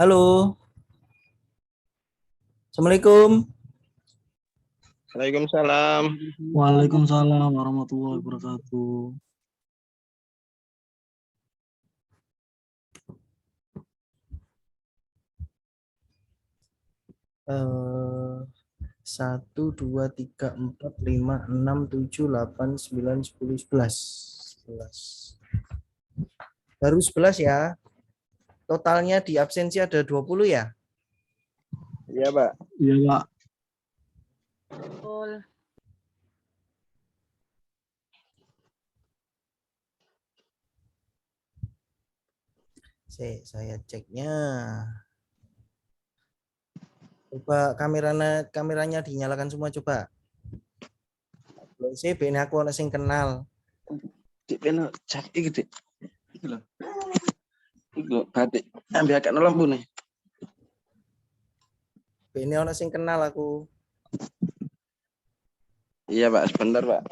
Halo, Assalamualaikum. Waalaikumsalam. Waalaikumsalam warahmatullahi wabarakatuh. Eh, 1, 2, 3, 4, 5, 6, 7, 8, 9, 10, 11. Baru 11 ya. Totalnya di absensi ada 20 ya? Iya, Pak. Iya, Pak. Betul. Saya ceknya. Coba kameranya dinyalakan semua coba. Saya ben aku ana sing kenal. Dik peno cak iki, Dik. Iki lho. Iki lho, batik. Ambil akak lampu nih. Ben ana sing kenal aku. Iya, Pak. Sebentar, Pak.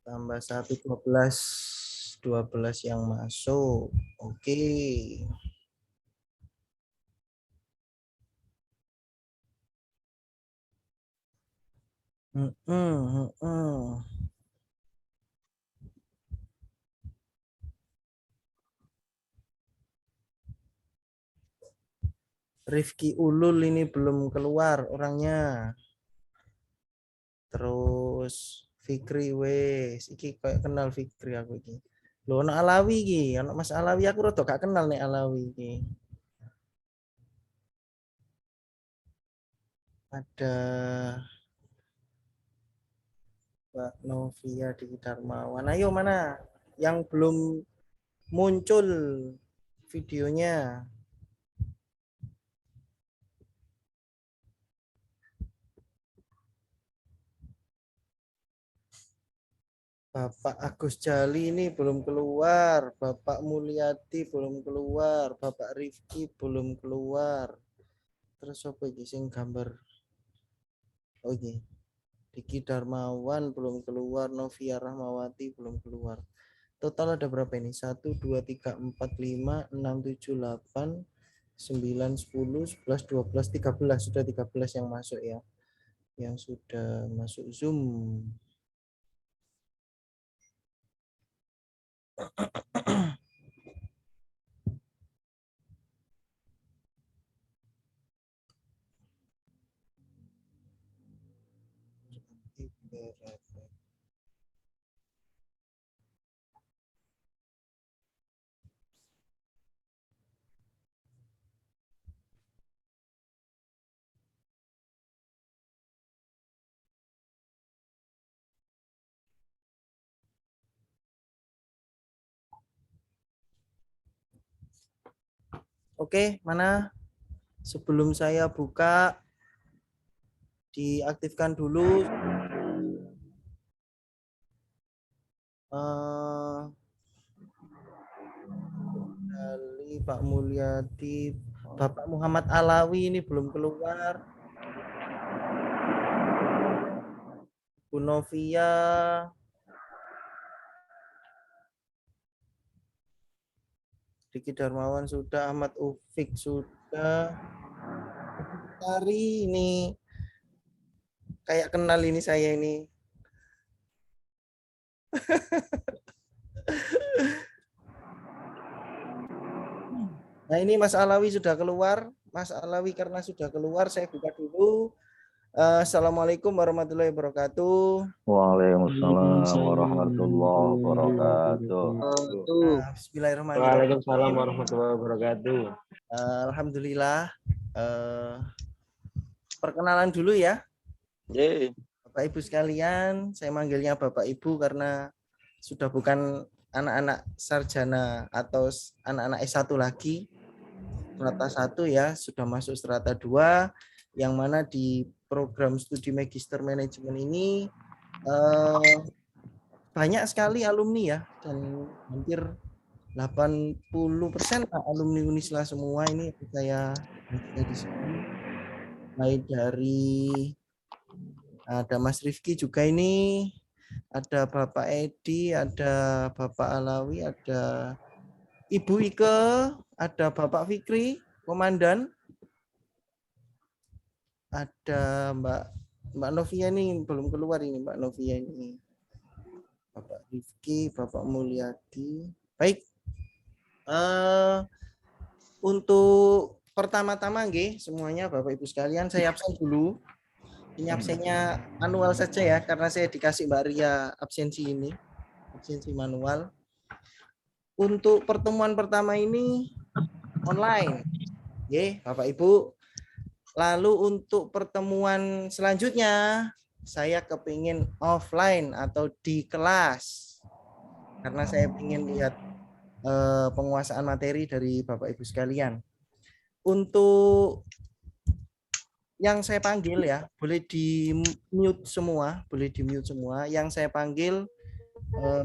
Tambah 1, 12. 12 yang masuk. Oke. Rifki Ulul ini belum keluar orangnya. Terus Fikri wes, iki kayak kenal Fikri aku iki. Lho ana Alawi iki, ana Mas Alawi aku rada gak kenal nih Alawi iki. Ada Mbak Novia di Darmawan. Ayo mana yang belum muncul videonya? Bapak Agus Jali ini belum keluar, Bapak Mulyadi belum keluar, Bapak Rifki belum keluar. Terus apa iki sing gambar? Oh iki. Diki Darmawan belum keluar, Novia Rahmawati belum keluar. Total ada berapa ini? 1, 2, 3, 4, 5, 6, 7, 8, 9, 10, 11, 12, 13. Sudah 13 yang masuk ya. Yang sudah masuk Zoom. Oke, mana? Sebelum saya buka, diaktifkan dulu. Pak Mulyadi, Bapak Muhammad Alawi ini belum keluar. Bu Novia, Diki Darmawan sudah, Ahmad Ufik sudah. Hari ini kayak kenal ini saya ini. Nah ini Mas Alawi sudah keluar. Mas Alawi karena sudah keluar saya buka dulu. Assalamualaikum warahmatullahi wabarakatuh. Waalaikumsalam warahmatullahi wabarakatuh. Bismillahirrahmanirrahim. Waalaikumsalam warahmatullahi wabarakatuh. Alhamdulillah. Perkenalan dulu ya. Yeay. Bapak Ibu sekalian, saya manggilnya Bapak Ibu karena sudah bukan anak-anak sarjana atau anak-anak S1 lagi. Strata 1 ya, sudah masuk strata 2, yang mana di program studi Magister Manajemen ini banyak sekali alumni ya, dan hampir 80% alumni Unisla semua ini saya di sini. Mulai dari ada Mas Rifki juga ini, ada Bapak Edi, ada Bapak Alawi, ada Ibu Ike, ada Bapak Fikri, Komandan, ada Mbak Novia nih belum keluar ini Mbak Novia ini, Bapak Rifki, Bapak Mulyadi. Baik, untuk pertama-tama nggih semuanya Bapak Ibu sekalian saya absen dulu. Ini absennya manual saja ya karena saya dikasih Mbak Ria absensi ini, absensi manual. Untuk pertemuan pertama ini online, nggih Bapak Ibu. Lalu untuk pertemuan selanjutnya saya kepingin offline atau di kelas karena saya ingin lihat penguasaan materi dari Bapak Ibu sekalian. Untuk yang saya panggil ya, boleh di mute semua, boleh di mute semua. Yang saya panggil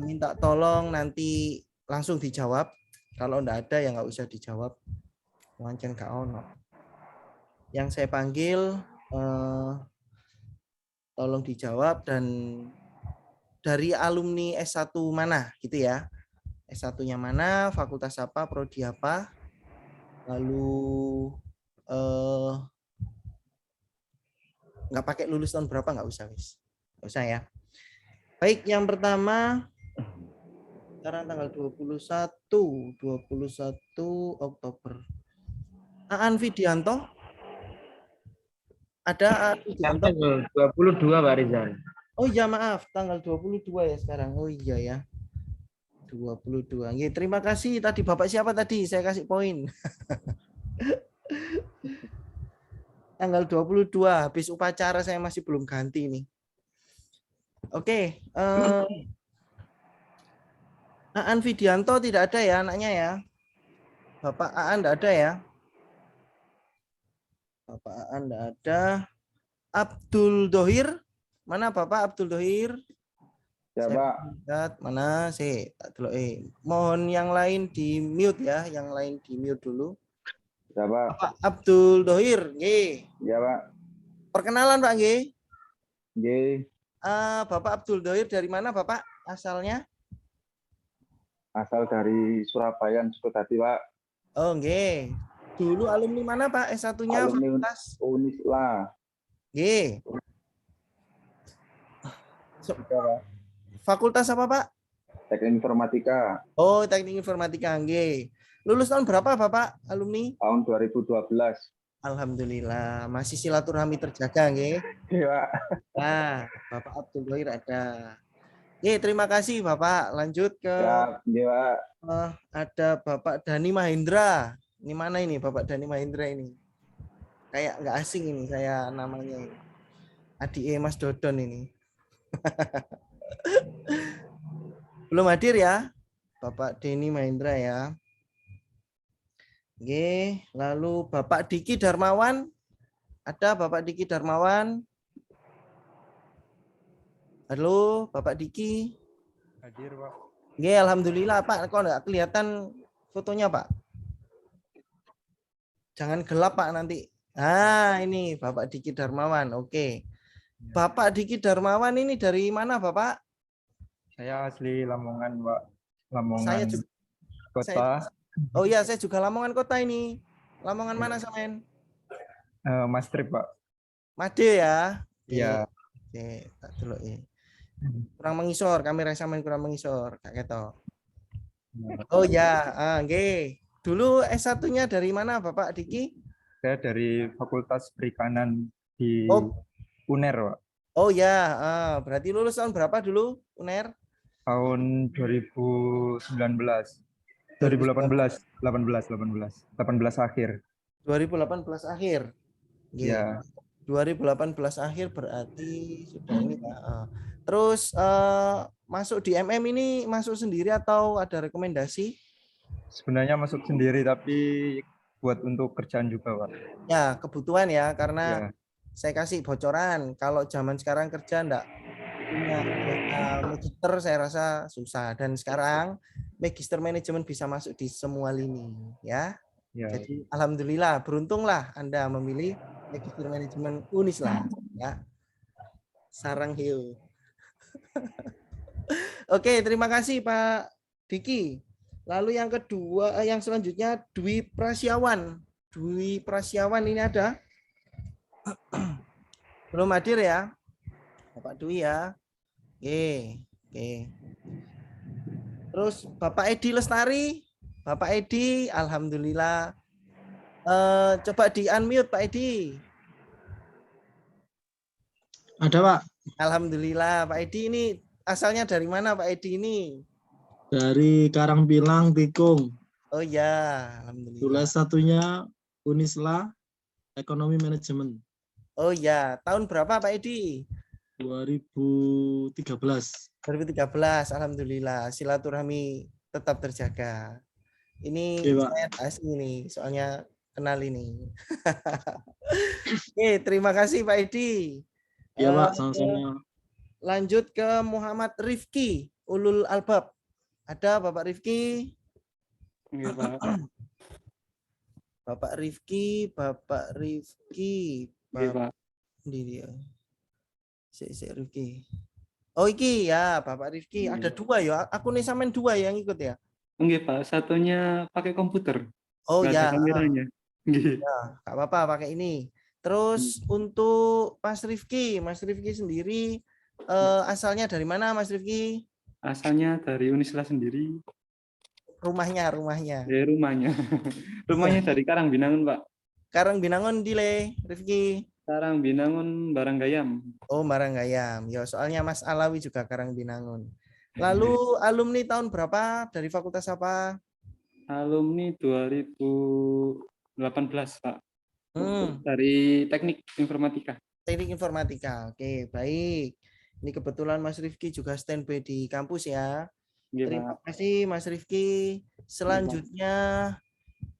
minta tolong nanti langsung dijawab. Kalau enggak ada ya nggak usah dijawab. Wancen gak ono. Yang saya panggil tolong dijawab dan dari alumni S1 mana gitu ya. S1-nya mana, fakultas apa, prodi apa. Lalu nggak pakai lulus tahun berapa nggak usah wis. Nggak usah ya. Baik, yang pertama sekarang tanggal 21 Oktober. Aan Widianto. Ada Aan Widianto. Tanggal 22 Pak Rizal. Oh iya maaf, tanggal 22 ya sekarang. Oh iya ya. 22. Nggih, terima kasih tadi Bapak siapa tadi? Saya kasih poin. Tanggal 22 habis upacara saya masih belum ganti nih. Oke, Aan Widianto tidak ada ya anaknya ya. Bapak Aan tidak ada ya. Bapak Aan tidak ada. Abdul Dohir, mana Bapak Abdul Dohir? Ya, Saya Pak. lihat mana sih? Mohon yang lain di mute ya, yang lain di mute dulu. Ya, Pak. Bapak Abdul Dohir, nggih. Ya, Pak. Perkenalan Pak nggih. Nggih. Bapak Abdul Dohir dari mana Bapak asalnya? Asal dari Surabaya, Sukotati, Pak. Oh nggih. Dulu alumni mana Pak? S1-nya Alumni fakultas? Unisla. Nggih. Ya, Pak. Fakultas apa Pak? Teknik Informatika. Oh, Teknik Informatika nggih. Lulus tahun berapa Bapak alumni? Tahun 2012. Alhamdulillah, masih silaturahmi terjaga nggih. Iya, Pak. Nah, Bapak Abdul Dohir ada. Nggih, terima kasih Bapak. Lanjut ke Iya, Pak. ada Bapak Dhani Mahendra. Ini mana ini Bapak Dhani Mahendra ini? Kayak nggak asing ini saya namanya ini. Adik Mas Dodon ini. Belum hadir ya, Bapak Dhani Mahendra ya. Oke, lalu Bapak Diki Darmawan. Ada Bapak Diki Darmawan? Halo, Bapak Diki. Hadir, Pak. Oke, alhamdulillah Pak. Kok nggak kelihatan fotonya Pak? Jangan gelap Pak nanti. Ini Bapak Diki Darmawan. Oke. Bapak Diki Darmawan ini dari mana Bapak? Saya asli Lamongan, Pak. Lamongan Saya juga, kota. oh iya, saya juga Lamongan kota ini. Lamongan mana Samen? Mas Trip, Pak. Made ya. Iya. Oke, tak dulu kurang mengisor, kamera Samen kurang mengisor, Kak Keto. Oh ya, nggih. Dulu S1-nya dari mana Bapak Diki? Saya dari Fakultas Perikanan di Oh. UNER, Pak. Oh ya, berarti lulus tahun berapa dulu, UNER? Tahun 2019. 2018 akhir. 2018 akhir. Nggih. Ya. 2018 akhir berarti sudah ini ya. Terus masuk di MM ini masuk sendiri atau ada rekomendasi? Sebenarnya masuk sendiri tapi buat untuk kerjaan juga, Pak. Ya, kebutuhan ya, karena Ya. saya kasih bocoran kalau zaman sekarang kerja enggak punya magister saya rasa susah, dan sekarang magister manajemen bisa masuk di semua lini ya. Ya. Jadi alhamdulillah beruntunglah Anda memilih magister manajemen Unisla ya. Sarang hiu. Oke, terima kasih Pak Diki. Lalu yang kedua, yang selanjutnya Dwi Prasyawan. Dwi Prasyawan ini ada? Belum hadir ya? Bapak Dwi ya. Oke, oke. Terus Bapak Edi Lestari. Bapak Edi, alhamdulillah. Coba di-unmute Pak Edi. Ada, Pak. Alhamdulillah, Pak Edi ini asalnya dari mana Pak Edi ini? Dari Karangpilang, Tikung. Oh ya, alhamdulillah. Tulis satunya Unisla Ekonomi Manajemen Oh ya, tahun berapa Pak Edi? 2013. 2013, alhamdulillah. Silaturahmi tetap terjaga. Ini Oke, Pak. saya asli nih, soalnya kenal ini. Oke, terima kasih Pak Edi. Iya, Pak, sama-sama. Lanjut ke Muhammad Rifki, Ulul Albab. Ada Bapak Rifki? Iya, Pak. Bapak Rifki, Bapak Rifki. Iya, Pak. Ini dia. Si Rifki. Oh iki ya, Bapak Rifki. Iya. Ada dua ya. Aku nih sampean dua yang ikut ya. Enggak, Pak. Satunya pakai komputer. Oh Nggak ya, ada kameranya. Nggih. nggak apa-apa pakai ini. Terus untuk Mas Rifki sendiri asalnya dari mana Mas Rifki? Asalnya dari Unisla sendiri. Rumahnya. Rumahnya. Rumahnya dari Karangbinangun, Pak. Karangbinangun Dile, Rifki. Karangbinangun Baranggayam. Oh, Baranggayam. Ya, soalnya Mas Alawi juga Karangbinangun. Lalu alumni tahun berapa? Dari fakultas apa? Alumni 2018, Pak. Hmm, Dari Teknik Informatika. Teknik Informatika. Oke, baik. Ini kebetulan Mas Rifki juga standby di kampus ya. Nggih, Terima Pak. kasih Mas Rifki. Selanjutnya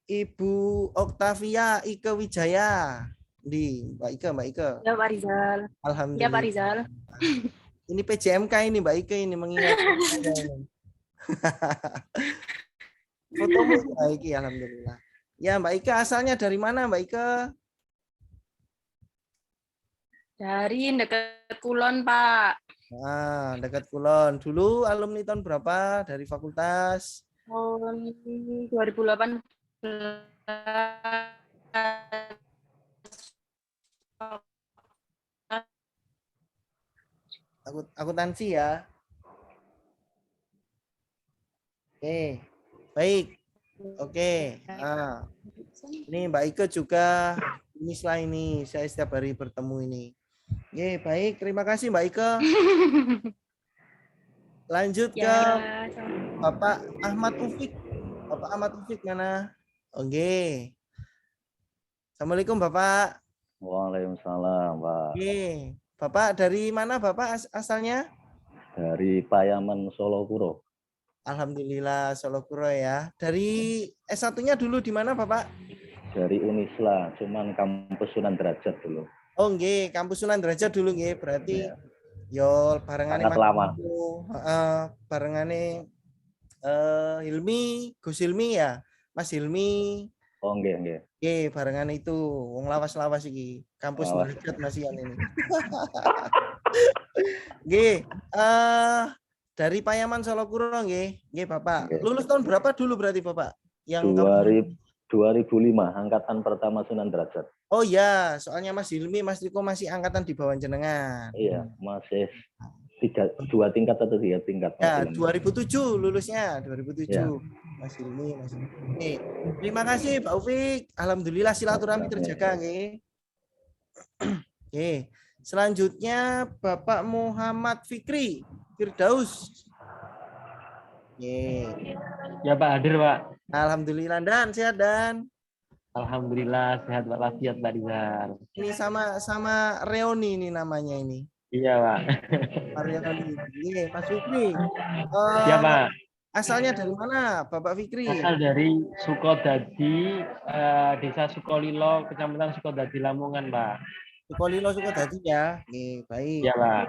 Ibu Oktavia Ike Wijaya. Mbak Ike. Ya Pak Rizal. Ya Pak Alhamdulillah. Rizal. Ini PJMK ini Mbak Ike ini mengingat. Fotomu Mbak Ike, alhamdulillah. Ya Mbak Ike asalnya dari mana Mbak Ike? Dari dekat Kulon, Pak. Nah, dekat Kulon. Dulu alumni tahun berapa dari fakultas? Tahun 2018. Akuntansi ya. Oke, baik. Oke. Nah, ini Mbak Ike juga ini selain ini saya setiap hari bertemu ini. Oke, baik. Terima kasih Mbak Ike. Lanjut ke Ya, Bapak Ahmad Ufik. Bapak Ahmad Ufik mana? Oke. Assalamualaikum Bapak. Waalaikumsalam, Pak. Oke. Bapak dari mana Bapak asalnya? Dari Payaman Solo Kuro. Alhamdulillah Solo Kuro ya. Dari S1-nya dulu di mana Bapak? Dari Unisla, cuman kampus Sunan Derajat dulu. Oh nggih, kampus Sunan Derajat dulu nggih. Berarti Ya. yo barengane Sangat lama. Barengane Hilmi, Gus Hilmi ya. Mas Hilmi. Oh, nggih. Nggih, barengan itu wong lawas-lawas iki. Kampus Lawas. Derajat masihan ini. Nggih, dari Payaman Solo Kuro nggih. Nggih, Bapak. Nggih. Lulus tahun berapa dulu berarti Bapak? Yang 2005, angkatan pertama Sunan Derajat. Oh ya, soalnya Mas Hilmi, Mas Riko masih angkatan di bawah jenengan. Iya, masih 2 tingkat atau 3 tingkat. Ya, masih. 2007 lulusnya, 2007. Ya. Mas Hilmi, Mas Hilmi. Oke, terima kasih Pak Ufik. Alhamdulillah silaturahmi terjaga nggih. Oke. Selanjutnya Bapak Muhammad Fikri Firdaus. Oke. Ya Pak, hadir Pak. Alhamdulillah Dan sehat Dan. Alhamdulillah sehat walafiat Pak Rizal. Ini sama Reoni ini namanya ini. Iya Pak. Pak Reoni. Oke, Mas Fikri. Iya Pak. Asalnya dari mana Bapak Fikri? Asal dari Sukodadi, Desa Sukolilo, Kecamatan Sukodadi, Lamongan Pak. Sukolilo Sukodadi ya. Oke, baik. Iya Pak.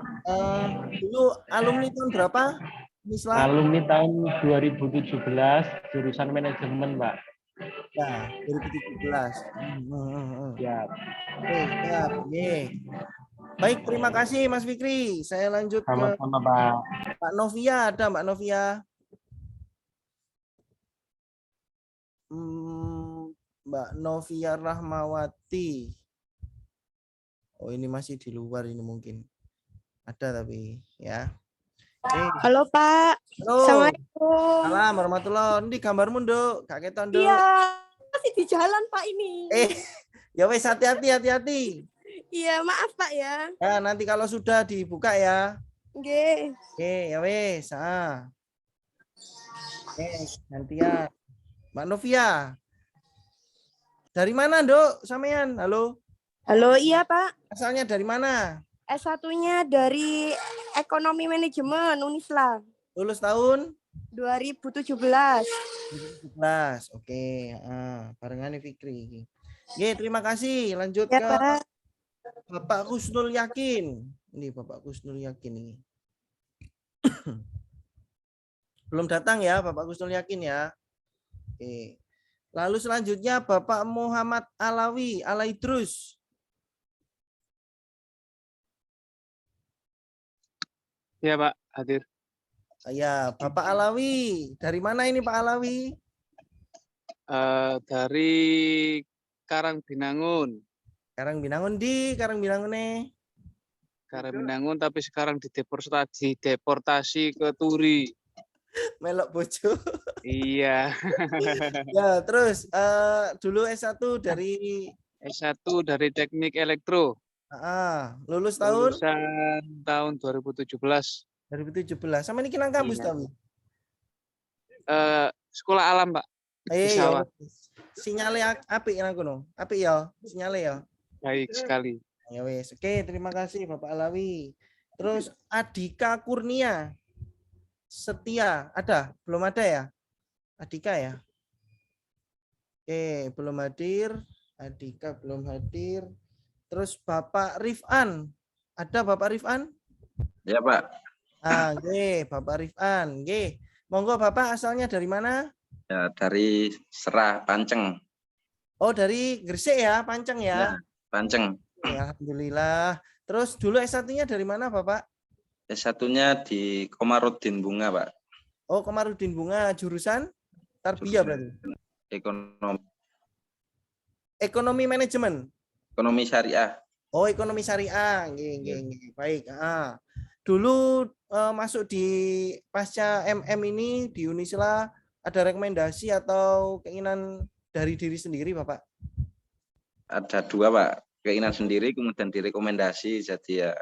Dulu alumni tahun berapa? Mislah. Alumni tahun 2017, jurusan manajemen Pak. Ya, 2017. Ya. Oke, siap. Oke. Baik, terima kasih Mas Fikri. Saya lanjut ke Sama-sama, Pak. Mbak Novia. Ada Mbak Novia? Mbak Novia Rahmawati. Oh, ini masih di luar ini mungkin. Ada tapi ya. Oke. Halo Pak. Halo. Assalamualaikum. Salam warahmatullahi. Ini gambarmu, Nduk. Kak Keton, Nduk. Iya, masih di jalan Pak ini. Ya wes, hati-hati. Iya, maaf Pak ya. Ya, nanti kalau sudah dibuka ya. Oke. Oke, ya wes. Oke, nanti ya. Mbak Novia. Dari mana, Nduk? Sampean? Halo. Halo, iya Pak. Asalnya dari mana? S1-nya dari Ekonomi Manajemen Unisla. Lulus tahun 2017. 2017. Oke, barengan Fikri. Oke, terima kasih. Lanjut Ya ke Pak. Bapak Kusnul Yakin. Ini Bapak Kusnul Yakin ini. Belum datang ya Bapak Kusnul Yakin ya. Oke. Lalu selanjutnya Bapak Muhammad Alawi, Alaidrus. Ya Pak, hadir. Ya, Bapak Alawi. Dari mana ini Pak Alawi? Dari Karangbinangun. Karangbinangun di Karangbinangun nih. Karangbinangun tapi sekarang deportasi ke Turi. Melok bojo. Iya. Ya, terus dulu S1 dari S1 dari Teknik Elektro. Lulus tahun Lulusan tahun 2017. 2017. Sama ini nang kampus Iya. tapi. Sekolah alam, Pak. Di sawah. Sinyale apik nang kono. Apik ya, sinyale ya. Baik sekali. Ya wes. Oke, terima kasih Bapak Alawi. Terus Adika Kurnia Setia ada? Belum ada ya? Adika ya? Oke, belum hadir. Adika belum hadir. Terus Bapak Rifan. Ada Bapak Rifan? Ya, Pak. Oke, Bapak Rifan. Oke. Monggo Bapak asalnya dari mana? Ya, dari Serah Panceng. Oh, dari Gresik ya, Panceng ya. Panceng. Ya, alhamdulillah. Terus dulu S1-nya dari mana, Bapak? S1-nya di Komarudin Bunga, Pak. Oh, Komarudin Bunga, jurusan Tarbiyah berarti. Ekonomi manajemen. Ekonomi syariah. Oh, ekonomi syariah. Nggih. Baik. Dulu masuk di pasca MM ini di Unisla ada rekomendasi atau keinginan dari diri sendiri, Bapak? Ada dua, Pak. Keinginan sendiri kemudian direkomendasi, jadi ya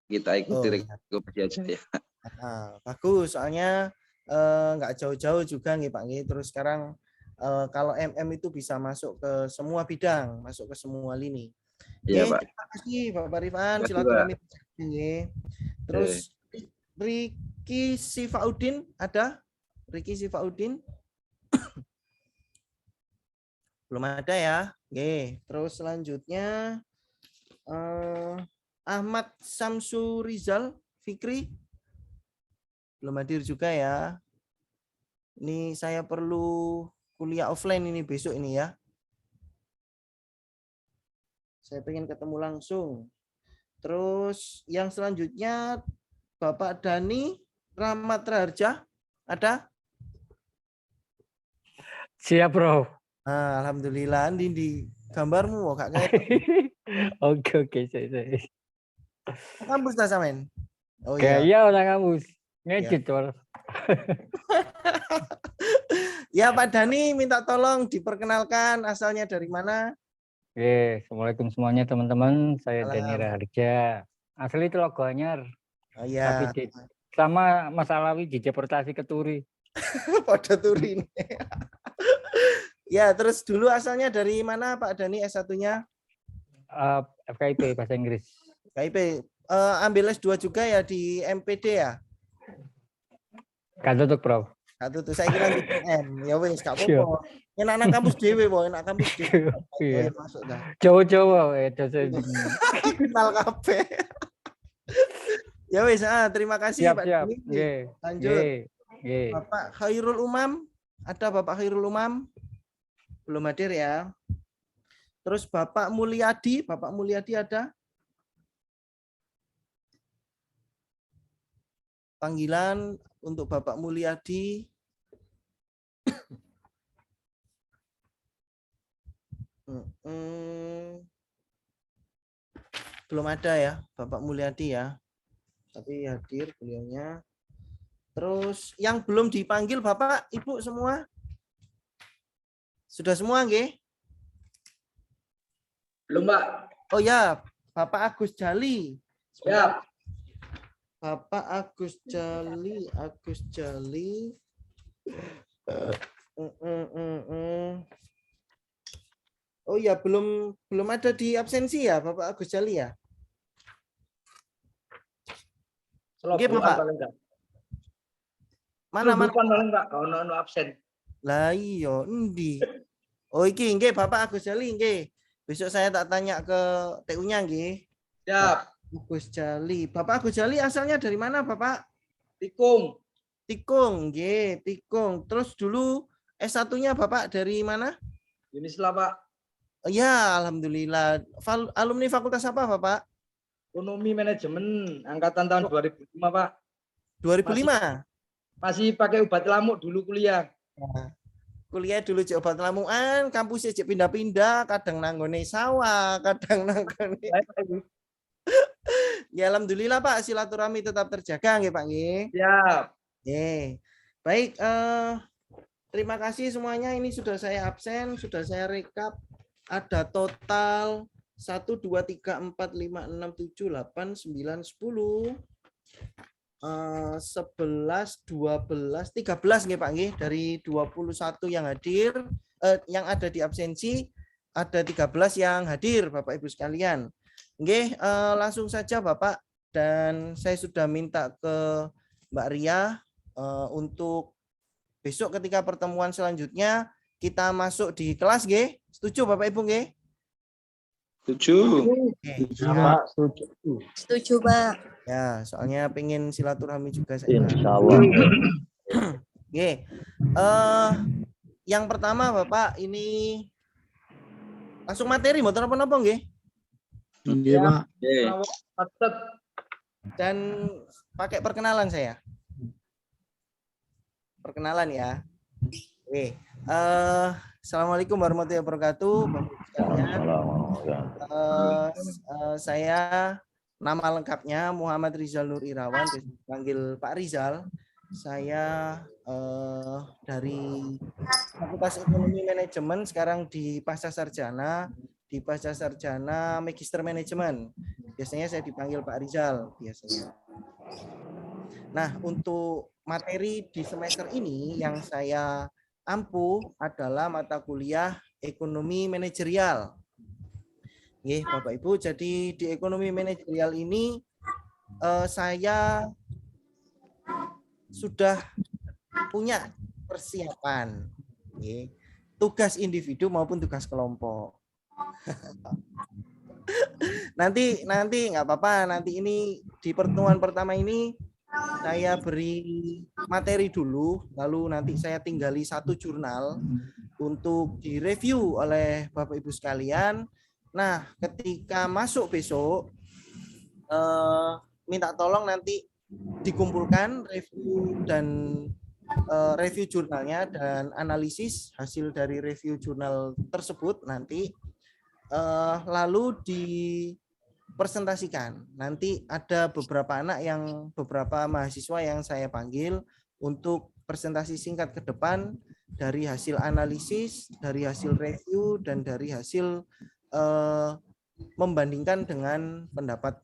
kita ikuti rekomendasi aja ya. Bagus, soalnya nggak jauh-jauh juga nih Pak. Terus sekarang kalau MM itu bisa masuk ke semua bidang, masuk ke semua lini. Iya, Pak. Terima kasih Bapak Rifan, Terima kasih, silaturahmi. Pak. Terus Riki Sifaudin ada? Riki Sifaudin? Belum ada ya. Oke, terus selanjutnya Ahmad Samsu Rizal Fikri belum hadir juga ya. Ini saya perlu kuliah offline ini besok ini ya. Saya pengen ketemu langsung. Terus yang selanjutnya Bapak Dani Rahmat Raharja ada? Siap, Bro. Alhamdulillah, di gambarmu kok kayak. Oke, saya. Kampus dah samen. Oh iya, orang kampus. Ngedit, Bro. Ya, Pak Dani minta tolong diperkenalkan asalnya dari mana? Assalamualaikum semuanya teman-teman. Saya Dani Raharja. Asli itu logo Anyar. Oh iya. Tapi sama Mas Alawi dideportasi ke Turi. Pada Turi. Ya, terus dulu asalnya dari mana Pak Dani S1-nya? FKIP bahasa Inggris. FKIP. Ambil S2 juga ya di MPD ya? Gak tutup, Bro. Gak tutup. Saya kira di PM. Ya wes, gak apa-apa. Enak kampus dewe, Bo. Enak kampus dewe. Iya. Masuk dah. Jawa-jawa dosen. Kenal kabeh. Ya wes, terima kasih Siap. Pak Dani. Lanjut. Bapak Khairul Umam. Ada Bapak Khairul Umam? Belum hadir ya. Terus Bapak Mulyadi ada? panggilan untuk Bapak Mulyadi. Belum ada ya Bapak Mulyadi ya, tapi hadir beliaunya. Terus yang belum dipanggil Bapak Ibu semua sudah semua nggih? Belum, Pak. Oh ya, Bapak Agus Jali. Siap. Bapak Agus Jali. Oh ya, belum ada di absensi ya Bapak Agus Jali ya? Oke, Bapak. Mana paling Pak, ono absen. Lah iya, endi. Oh iki nggih Bapak Agus Jali nggih. Besok saya tak tanya ke TU-nya nggih. Siap. Agus Jali. Bapak Agus Jali asalnya dari mana, Bapak? Tikung. Tikung, nggih, Tikung. Terus dulu S1-nya Bapak dari mana? Unisla, Pak. Oh, ya, alhamdulillah. Alumni fakultas apa, Bapak? Ekonomi manajemen angkatan tahun 2005, Pak. 2005. Masih pakai obat lamuk dulu kuliah. Nah, kuliah dulu cek obat lamukan, kampusnya cek pindah-pindah, kadang nanggone sawah, kadang nanggone. Ya alhamdulillah Pak, silaturahmi tetap terjaga nggih Pak nggih. Siap. Baik, terima kasih semuanya. Ini sudah saya absen, sudah saya rekap. Ada total 1 2 3 4 5 6 7 8 9 10 11 12 13 nggih Pak nggih, dari 21 yang hadir, yang ada di absensi ada 13 yang hadir Bapak Ibu sekalian. Nggih, langsung saja Bapak, dan saya sudah minta ke Mbak Ria untuk besok ketika pertemuan selanjutnya kita masuk di kelas nggih. Setuju Bapak Ibu nggih? Setuju. Pak, Setuju, Pak. Ya, soalnya pengen silaturahmi juga saya. Insya Allah. Oke. Yang pertama Bapak, ini langsung materi motor apa-apa nggih? Nggih, Pak. Dan pakai perkenalan saya. Perkenalan ya. Oke. Assalamualaikum warahmatullahi wabarakatuh, Bapak sekalian. Saya nama lengkapnya Muhammad Rizal Nur Irawan, dipanggil Pak Rizal. Saya dari Fakultas Ekonomi Manajemen, sekarang di Pasca Sarjana Magister Manajemen. Biasanya saya dipanggil Pak Rizal biasanya. Nah, untuk materi di semester ini yang saya ampuh adalah mata kuliah Ekonomi Manajerial. Nggih, Bapak Ibu, jadi di Ekonomi Manajerial ini saya sudah punya persiapan, tugas individu maupun tugas kelompok. nanti nggak apa-apa, nanti ini di pertemuan pertama ini saya beri materi dulu, lalu nanti saya tinggali satu jurnal untuk direview oleh Bapak Ibu sekalian. Nah, ketika masuk besok, minta tolong nanti dikumpulkan review dan review jurnalnya dan analisis hasil dari review jurnal tersebut nanti lalu dipresentasikan. Nanti ada beberapa mahasiswa yang saya panggil untuk presentasi singkat ke depan dari hasil analisis, dari hasil review, dan dari hasil membandingkan dengan pendapat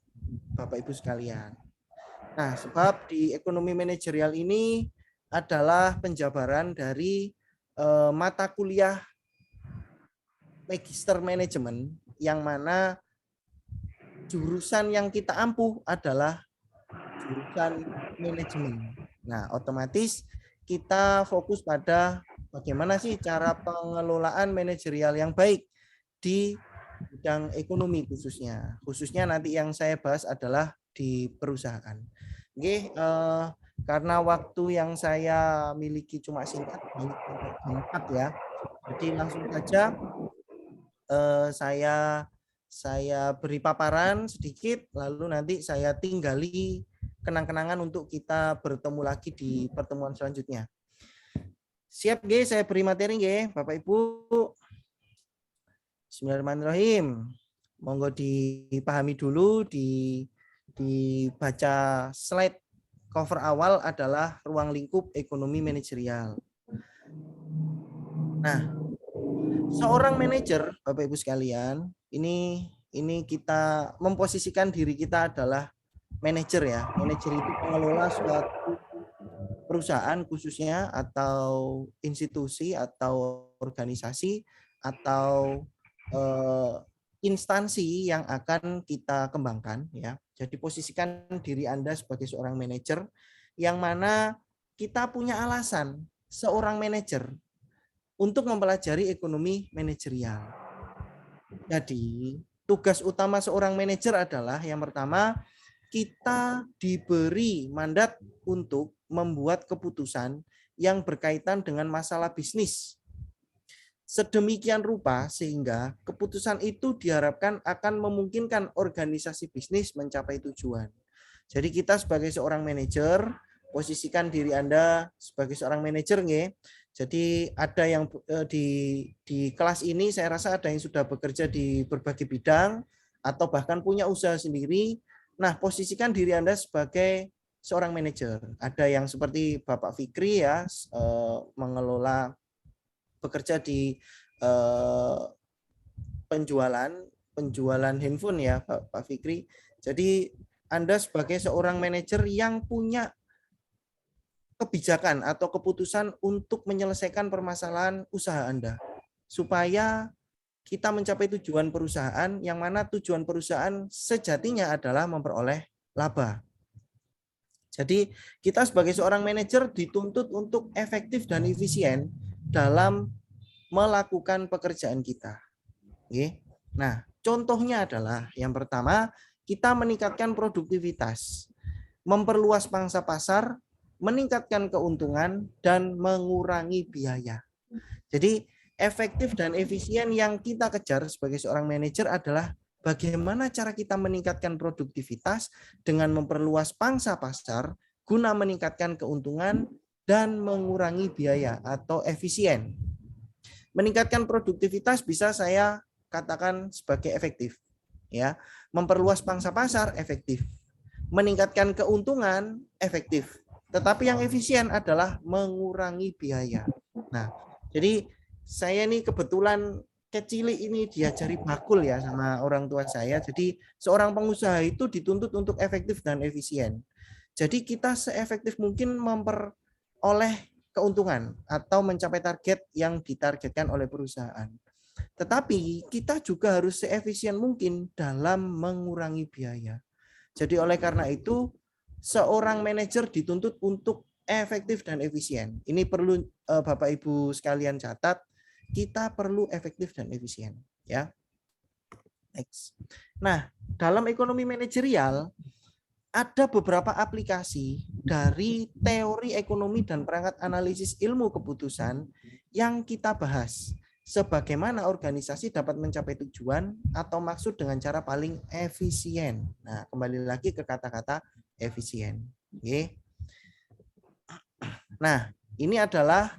Bapak Ibu sekalian. Nah, sebab di ekonomi manajerial ini adalah penjabaran dari mata kuliah Magister Manajemen, yang mana jurusan yang kita ampuh adalah jurusan manajemen. Nah, otomatis kita fokus pada bagaimana sih cara pengelolaan manajerial yang baik di bidang ekonomi khususnya nanti yang saya bahas adalah di perusahaan. Oke, karena waktu yang saya miliki cuma singkat ya, jadi langsung saja saya beri paparan sedikit, lalu nanti saya tinggali kenang-kenangan untuk kita bertemu lagi di pertemuan selanjutnya. Siap G, saya beri materi G, Bapak Ibu. Bismillahirrahmanirrahim. Monggo dipahami dulu, dibaca slide cover awal adalah ruang lingkup ekonomi manajerial. Nah, seorang manajer, Bapak Ibu sekalian, ini kita memposisikan diri kita adalah manajer ya. Manajer itu pengelola suatu perusahaan khususnya atau institusi atau organisasi atau instansi yang akan kita kembangkan ya. Jadi posisikan diri Anda sebagai seorang manajer yang mana kita punya alasan seorang manajer untuk mempelajari ekonomi manajerial. Jadi tugas utama seorang manajer adalah yang pertama, kita diberi mandat untuk membuat keputusan yang berkaitan dengan masalah bisnis. Sedemikian rupa sehingga keputusan itu diharapkan akan memungkinkan organisasi bisnis mencapai tujuan. Jadi kita sebagai seorang manajer, posisikan diri Anda sebagai seorang manajer nggih. Jadi ada yang di kelas ini saya rasa ada yang sudah bekerja di berbagai bidang atau bahkan punya usaha sendiri. Nah, posisikan diri Anda sebagai seorang manajer. Ada yang seperti Bapak Fikri ya, mengelola bekerja di penjualan handphone ya Pak Fikri. Jadi Anda sebagai seorang manajer yang punya kebijakan atau keputusan untuk menyelesaikan permasalahan usaha Anda supaya kita mencapai tujuan perusahaan yang mana tujuan perusahaan sejatinya adalah memperoleh laba. Jadi kita sebagai seorang manajer dituntut untuk efektif dan efisien dalam melakukan pekerjaan kita. Oke. Nah, contohnya adalah yang pertama, kita meningkatkan produktivitas, memperluas pangsa pasar, meningkatkan keuntungan, dan mengurangi biaya. Jadi, efektif dan efisien yang kita kejar sebagai seorang manajer adalah bagaimana cara kita meningkatkan produktivitas dengan memperluas pangsa pasar guna meningkatkan keuntungan dan mengurangi biaya atau efisien. Meningkatkan produktivitas bisa saya katakan sebagai efektif, ya. Memperluas pangsa pasar efektif, meningkatkan keuntungan efektif. Tetapi yang efisien adalah mengurangi biaya. Nah, jadi saya ini kebetulan kecil ini diajari bakul ya sama orang tua saya. Jadi seorang pengusaha itu dituntut untuk efektif dan efisien. Jadi kita seefektif mungkin memperoleh keuntungan atau mencapai target yang ditargetkan oleh perusahaan. Tetapi kita juga harus seefisien mungkin dalam mengurangi biaya. Jadi oleh karena itu seorang manajer dituntut untuk efektif dan efisien. Ini perlu Bapak Ibu sekalian catat, kita perlu efektif dan efisien ya. Next. Nah, dalam ekonomi manajerial ada beberapa aplikasi dari teori ekonomi dan perangkat analisis ilmu keputusan yang kita bahas. Sebagaimana organisasi dapat mencapai tujuan atau maksud dengan cara paling efisien. Nah, kembali lagi ke kata-kata efisien. Oke. Nah, ini adalah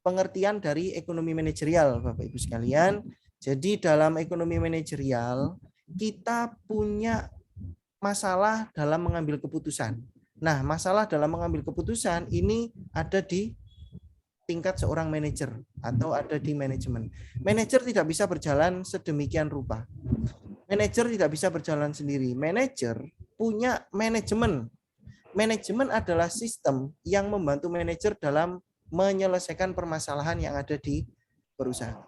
pengertian dari ekonomi manajerial, Bapak Ibu sekalian. Jadi dalam ekonomi manajerial, kita punya masalah dalam mengambil keputusan. Nah, masalah dalam mengambil keputusan ini ada di tingkat seorang manajer atau ada di manajemen. Manajer tidak bisa berjalan sedemikian rupa. Manajer tidak bisa berjalan sendiri. Manajer punya manajemen. Manajemen adalah sistem yang membantu manajer dalam menyelesaikan permasalahan yang ada di perusahaan.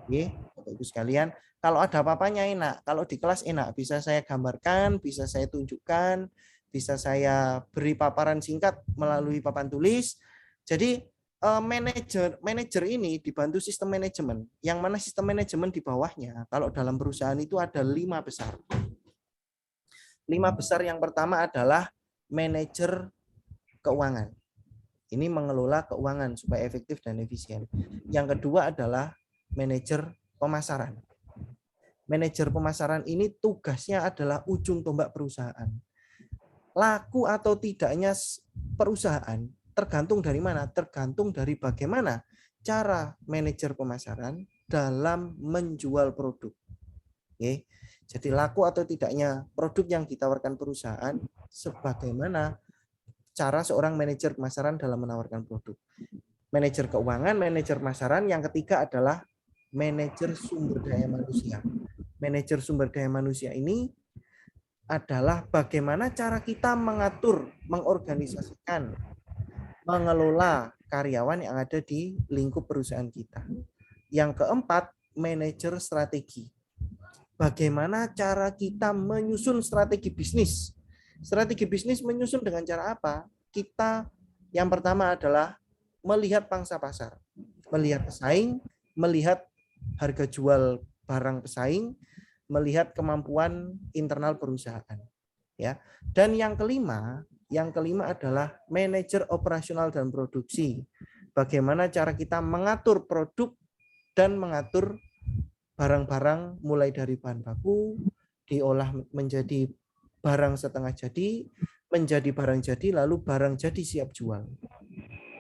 Oke, Bapak Ibu sekalian, kalau ada apa-apanya enak, kalau di kelas enak, bisa saya gambarkan, bisa saya tunjukkan, bisa saya beri paparan singkat melalui papan tulis. Jadi manajer ini dibantu sistem manajemen, yang mana sistem manajemen di bawahnya, kalau dalam perusahaan itu ada 5 besar. 5 besar yang pertama adalah manajer keuangan. Ini mengelola keuangan supaya efektif dan efisien. Yang kedua adalah manajer pemasaran. Manajer pemasaran ini tugasnya adalah ujung tombak perusahaan. laku atau tidaknya perusahaan tergantung dari mana? Tergantung dari bagaimana cara manajer pemasaran dalam menjual produk. Oke. Jadi laku atau tidaknya produk yang ditawarkan perusahaan sebagaimana cara seorang manajer pemasaran dalam menawarkan produk. Manajer keuangan, manajer pemasaran, yang ketiga adalah manajer sumber daya manusia. Manajer sumber daya manusia ini adalah bagaimana cara kita mengatur, mengorganisasikan, mengelola karyawan yang ada di lingkup perusahaan kita. Yang keempat, manajer strategi. Bagaimana cara kita menyusun strategi bisnis. Strategi bisnis menyusun dengan cara apa? Kita yang pertama adalah melihat pangsa pasar, melihat pesaing, melihat harga jual barang pesaing, melihat kemampuan internal perusahaan. Ya. Dan yang kelima adalah manajer operasional dan produksi. Bagaimana cara kita mengatur produk dan mengatur barang-barang mulai dari bahan baku, diolah menjadi barang setengah jadi, menjadi barang jadi, lalu barang jadi siap jual.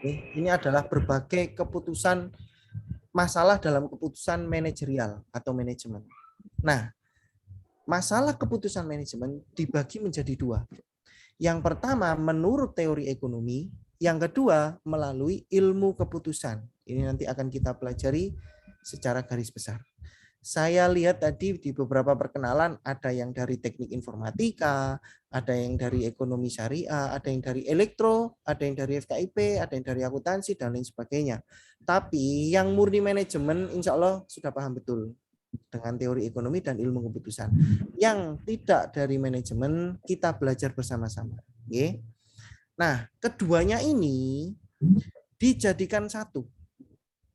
Ini adalah berbagai keputusan, masalah dalam keputusan manajerial atau manajemen. Nah, masalah keputusan manajemen dibagi menjadi dua. Yang pertama menurut teori ekonomi, yang kedua melalui ilmu keputusan. Ini nanti akan kita pelajari secara garis besar. Saya lihat tadi di beberapa perkenalan ada yang dari teknik informatika, ada yang dari ekonomi syariah, ada yang dari elektro, ada yang dari FKIP, ada yang dari akuntansi, dan lain sebagainya. Tapi yang murni manajemen insya Allah sudah paham betul dengan teori ekonomi dan ilmu keputusan. Yang tidak dari manajemen kita belajar bersama-sama. Oke. Nah, keduanya ini dijadikan satu.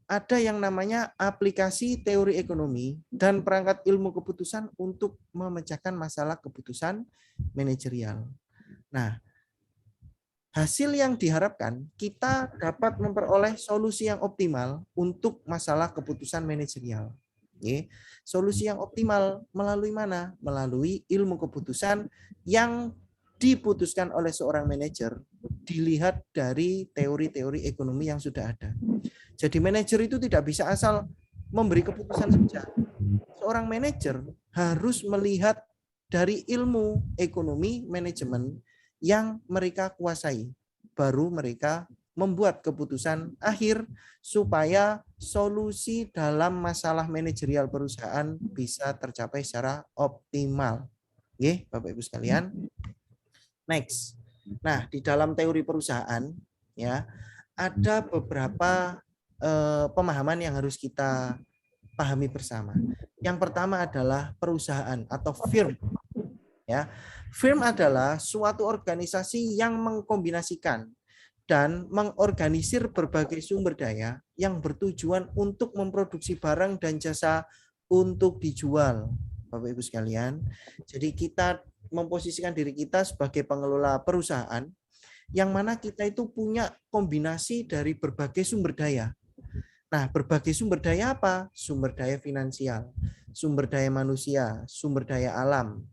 Ada yang namanya aplikasi teori ekonomi dan perangkat ilmu keputusan untuk memecahkan masalah keputusan manajerial. Nah, hasil yang diharapkan kita dapat memperoleh solusi yang optimal untuk masalah keputusan manajerial. Oke. Solusi yang optimal melalui mana? Melalui ilmu keputusan yang diputuskan oleh seorang manajer dilihat dari teori-teori ekonomi yang sudah ada. Jadi manajer itu tidak bisa asal memberi keputusan saja. Seorang manajer harus melihat dari ilmu ekonomi manajemen yang mereka kuasai. Baru mereka membuat keputusan akhir supaya solusi dalam masalah manajerial perusahaan bisa tercapai secara optimal. Oke, Bapak Ibu sekalian. Next. Nah, di dalam teori perusahaan ya ada beberapa pemahaman yang harus kita pahami bersama. Yang pertama adalah perusahaan atau firm. Ya, firm adalah suatu organisasi yang mengkombinasikan dan mengorganisir berbagai sumber daya yang bertujuan untuk memproduksi barang dan jasa untuk dijual. Bapak Ibu sekalian, jadi kita memposisikan diri kita sebagai pengelola perusahaan yang mana kita itu punya kombinasi dari berbagai sumber daya. Nah, berbagai sumber daya apa? Sumber daya finansial, sumber daya manusia, sumber daya alam,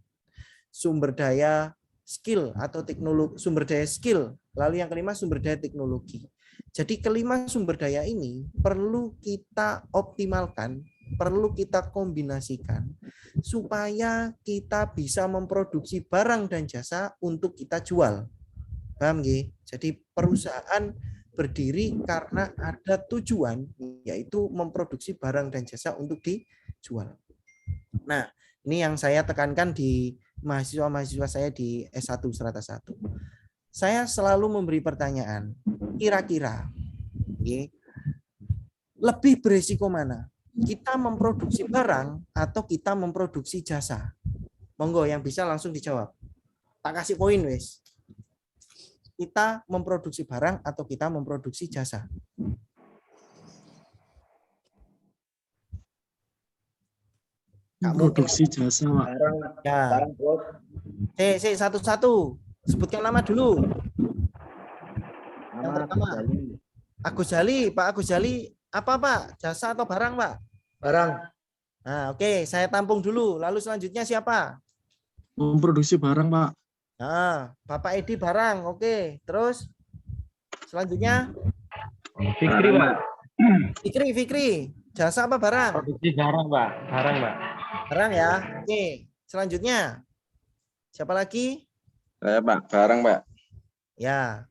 sumber daya skill atau teknologi, sumber daya skill. Lalu yang kelima sumber daya teknologi. Jadi kelima sumber daya ini perlu kita optimalkan, perlu kita kombinasikan supaya kita bisa memproduksi barang dan jasa untuk kita jual. Paham nggih? Jadi perusahaan berdiri karena ada tujuan, yaitu memproduksi barang dan jasa untuk dijual. Nah, ini yang saya tekankan di mahasiswa-mahasiswa saya di S1 Strata 1. Saya selalu memberi pertanyaan, kira-kira lebih beresiko mana? Kita memproduksi barang atau kita memproduksi jasa? Monggo yang bisa langsung dijawab. Tak kasih poin wes. Kita memproduksi barang atau kita memproduksi jasa? Produksi jasa, Pak. Ya. Satu-satu. Sebutkan nama dulu. Yang pertama. Agus Jali. Pak Agus Jali, apa Pak? Jasa atau barang, Pak? Barang. Nah, oke, saya tampung dulu. Lalu selanjutnya siapa? Memproduksi barang, Pak. Nah, Bapak Edi barang. Oke. Terus selanjutnya Fikri, Pak. Fikri. Jasa apa barang? Produksi barang, Pak. Barang, Pak. Barang ya. Oke. Selanjutnya. Siapa lagi? Saya Pak, barang Pak. Ya.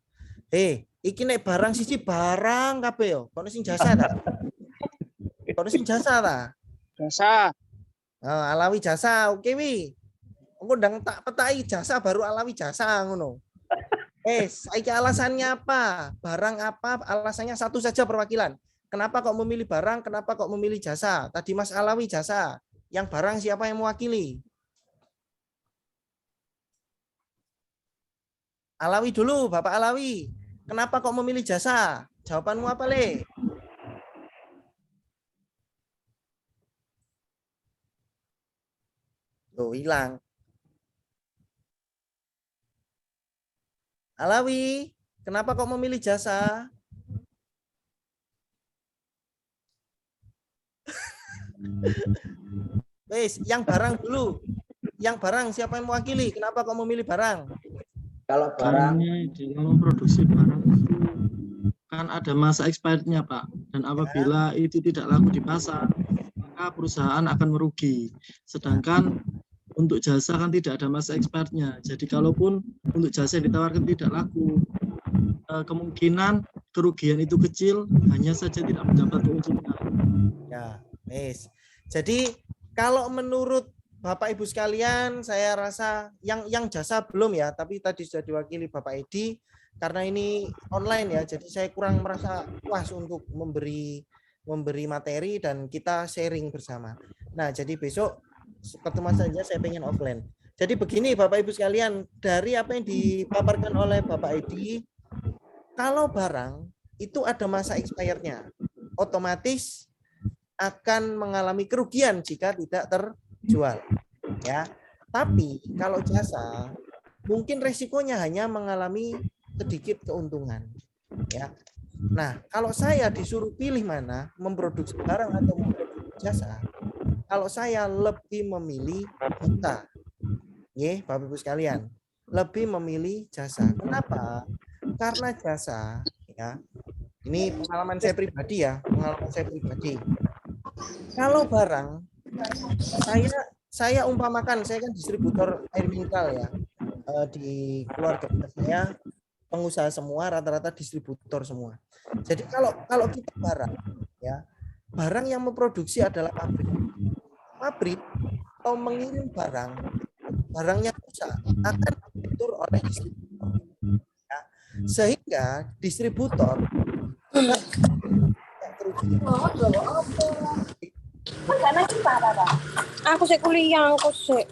Iki nek barang siji barang kabeh yo. Kono sing jasa ta? Kono sing jasa ta? Jasa. Oh, Alawi jasa. Oke wi. Engko ndang tak petai jasa baru Alawi jasa ngono. Saiki alasannya apa? Barang apa? Alasannya satu saja perwakilan. Kenapa kok memilih barang? Kenapa kok memilih jasa? Tadi Mas Alawi jasa. Yang barang siapa yang mewakili? Alawi dulu, Bapak Alawi. Kenapa kok memilih jasa? Jawabanmu apa, Le? Loh, hilang. Alawi, kenapa kok memilih jasa? Wes, yang barang dulu. Yang barang siapa yang mewakili? Kenapa kok memilih barang? Kalau barang Dalam memproduksi barang itu kan ada masa expirednya, Pak. Dan apabila itu tidak laku di pasar, maka perusahaan akan merugi. Sedangkan untuk jasa kan tidak ada masa expirednya. Jadi kalaupun untuk jasa yang ditawarkan tidak laku, kemungkinan kerugian itu kecil, hanya saja tidak mendapat keuntungan. Ya, wes. Jadi kalau menurut Bapak Ibu sekalian, saya rasa yang jasa belum ya, tapi tadi sudah diwakili Bapak Edi karena ini online ya, jadi saya kurang merasa puas untuk memberi materi dan kita sharing bersama. Nah, jadi besok pertemuan saja saya pengen offline. Jadi begini Bapak Ibu sekalian, dari apa yang dipaparkan oleh Bapak Edi, kalau barang itu ada masa expirednya, otomatis akan mengalami kerugian jika tidak terjual, ya. Tapi kalau jasa mungkin resikonya hanya mengalami sedikit keuntungan, ya. Nah, kalau saya disuruh pilih mana, memproduksi barang atau memproduksi jasa, kalau saya lebih memilih jasa, ya, Bapak Ibu sekalian, lebih memilih jasa. Kenapa? Karena jasa, ya. Ini pengalaman saya pribadi ya, Kalau barang, saya umpamakan, saya kan distributor air mineral ya, di keluarga saya pengusaha semua, rata-rata distributor semua. Jadi kalau kita barang, ya, barang yang memproduksi adalah pabrik atau mengirim barangnya rusak akan diatur oleh distributor, ya. Sehingga distributor Aku sik kuliah, aku sik.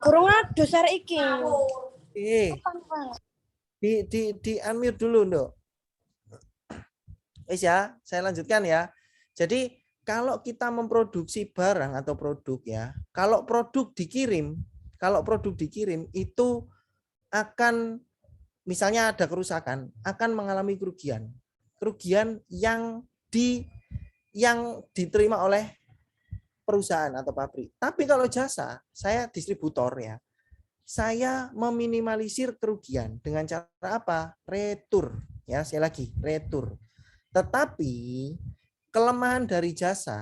Kurang ada sar iki. Di unmute dulu, Nduk. Wis ya, saya lanjutkan ya. Jadi kalau kita memproduksi barang atau produk ya, kalau produk dikirim itu akan misalnya ada kerusakan, akan mengalami kerugian yang diterima oleh perusahaan atau pabrik. Tapi kalau jasa, saya distributor ya, saya meminimalisir kerugian dengan cara apa? Retur, ya, sekali lagi retur. Tetapi kelemahan dari jasa,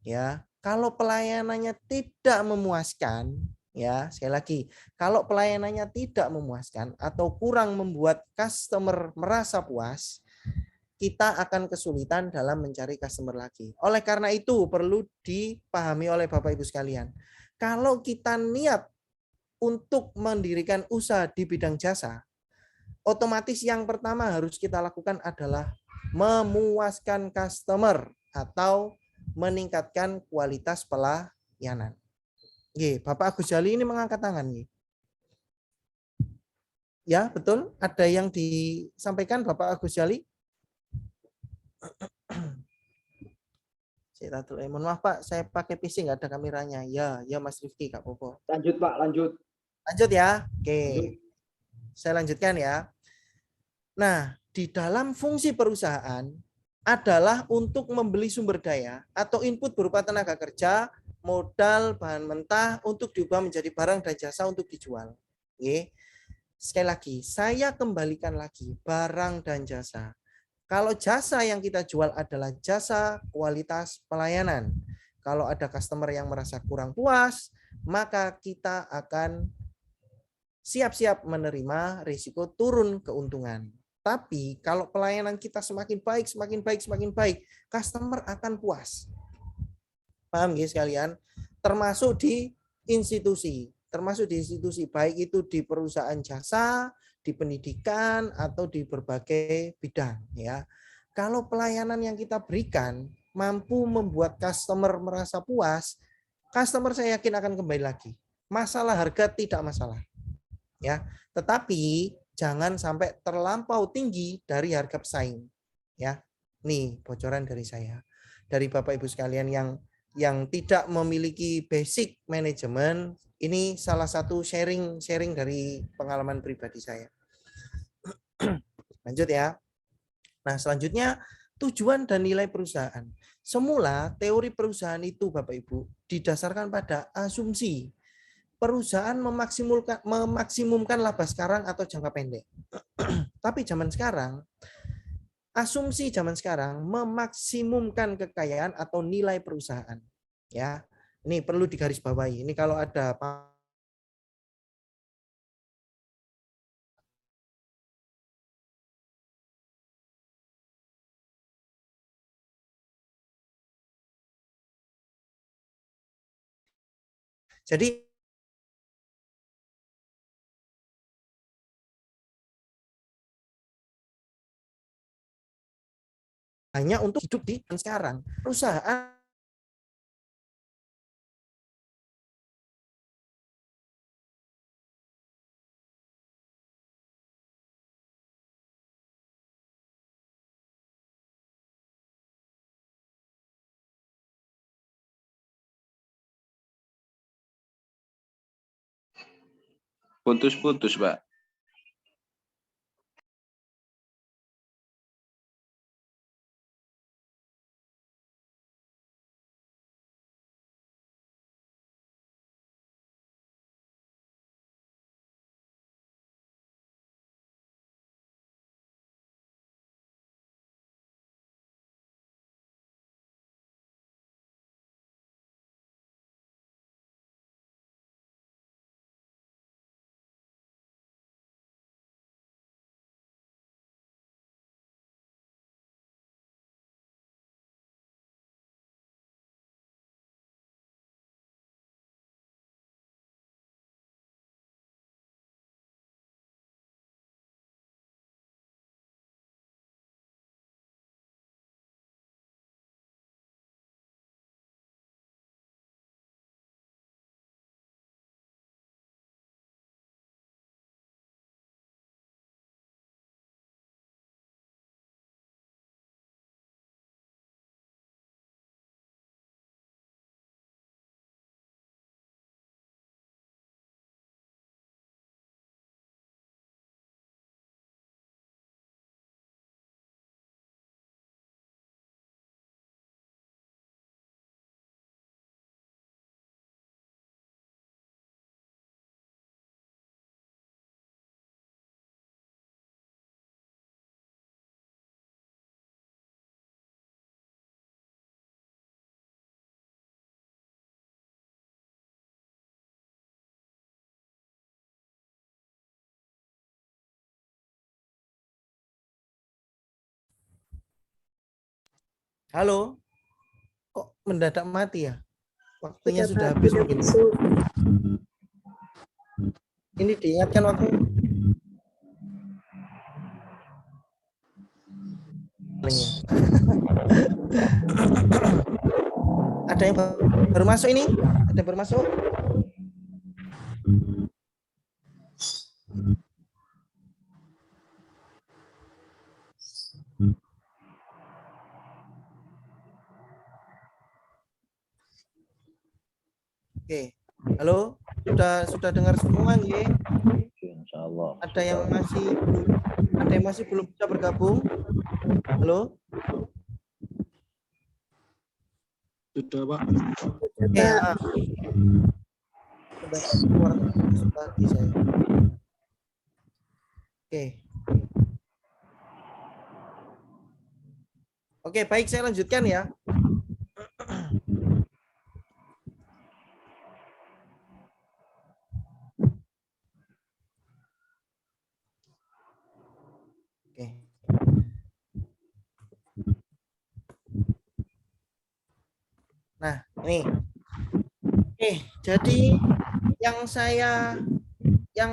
ya, kalau pelayanannya tidak memuaskan, ya, sekali lagi, kalau pelayanannya tidak memuaskan atau kurang membuat customer merasa puas, kita akan kesulitan dalam mencari customer lagi. Oleh karena itu perlu dipahami oleh Bapak Ibu sekalian. Kalau kita niat untuk mendirikan usaha di bidang jasa, otomatis yang pertama harus kita lakukan adalah memuaskan customer atau meningkatkan kualitas pelayanan. Bapak Agus Jali ini mengangkat tangan. Ya, betul. Ada yang disampaikan Bapak Agus Jali? Mohon maaf Pak, saya pakai PC nggak ada kameranya. Ya Mas Rifki, Kak Popo. Lanjut Pak, lanjut. Lanjut ya. Oke. Saya lanjutkan ya. Nah, di dalam fungsi perusahaan adalah untuk membeli sumber daya atau input berupa tenaga kerja modal bahan mentah untuk diubah menjadi barang dan jasa untuk dijual. Oke. Sekali lagi, saya kembalikan lagi barang dan jasa. Kalau jasa yang kita jual adalah jasa kualitas pelayanan. Kalau ada customer yang merasa kurang puas, maka kita akan siap-siap menerima risiko turun keuntungan. Tapi kalau pelayanan kita semakin baik, customer akan puas. Paham ya sekalian? Termasuk di institusi. Baik itu di perusahaan jasa, di pendidikan, atau di berbagai bidang. Ya, kalau pelayanan yang kita berikan mampu membuat customer merasa puas, customer saya yakin akan kembali lagi. Masalah harga tidak masalah. Ya, tetapi jangan sampai terlampau tinggi dari harga pesaing. Ya, nih bocoran dari saya, dari Bapak Ibu sekalian yang tidak memiliki basic manajemen. Ini salah satu sharing dari pengalaman pribadi saya. Lanjut ya. Nah, selanjutnya tujuan dan nilai perusahaan. Semula teori perusahaan itu Bapak Ibu didasarkan pada asumsi perusahaan memaksimumkan laba sekarang atau jangka pendek. Tapi asumsi zaman sekarang memaksimumkan kekayaan atau nilai perusahaan. Ya, ini perlu digarisbawahi. Ini kalau ada jadi hanya untuk hidup di sekarang. Perusahaan Putus-putus, Pak. halo, kok mendadak mati ya? Waktunya sudah habis mungkin. Ini diingatkan waktu. Ada yang baru masuk ini? Ada yang baru masuk? Oke, halo, sudah dengar semua nggih? Insyaallah. Ada yang masih belum bisa bergabung? Halo? Sudah, Pak. Oke, udah keluar lagi saya. Oke. Oke, baik, saya lanjutkan ya. Oke. Nah, ini. Oke, jadi yang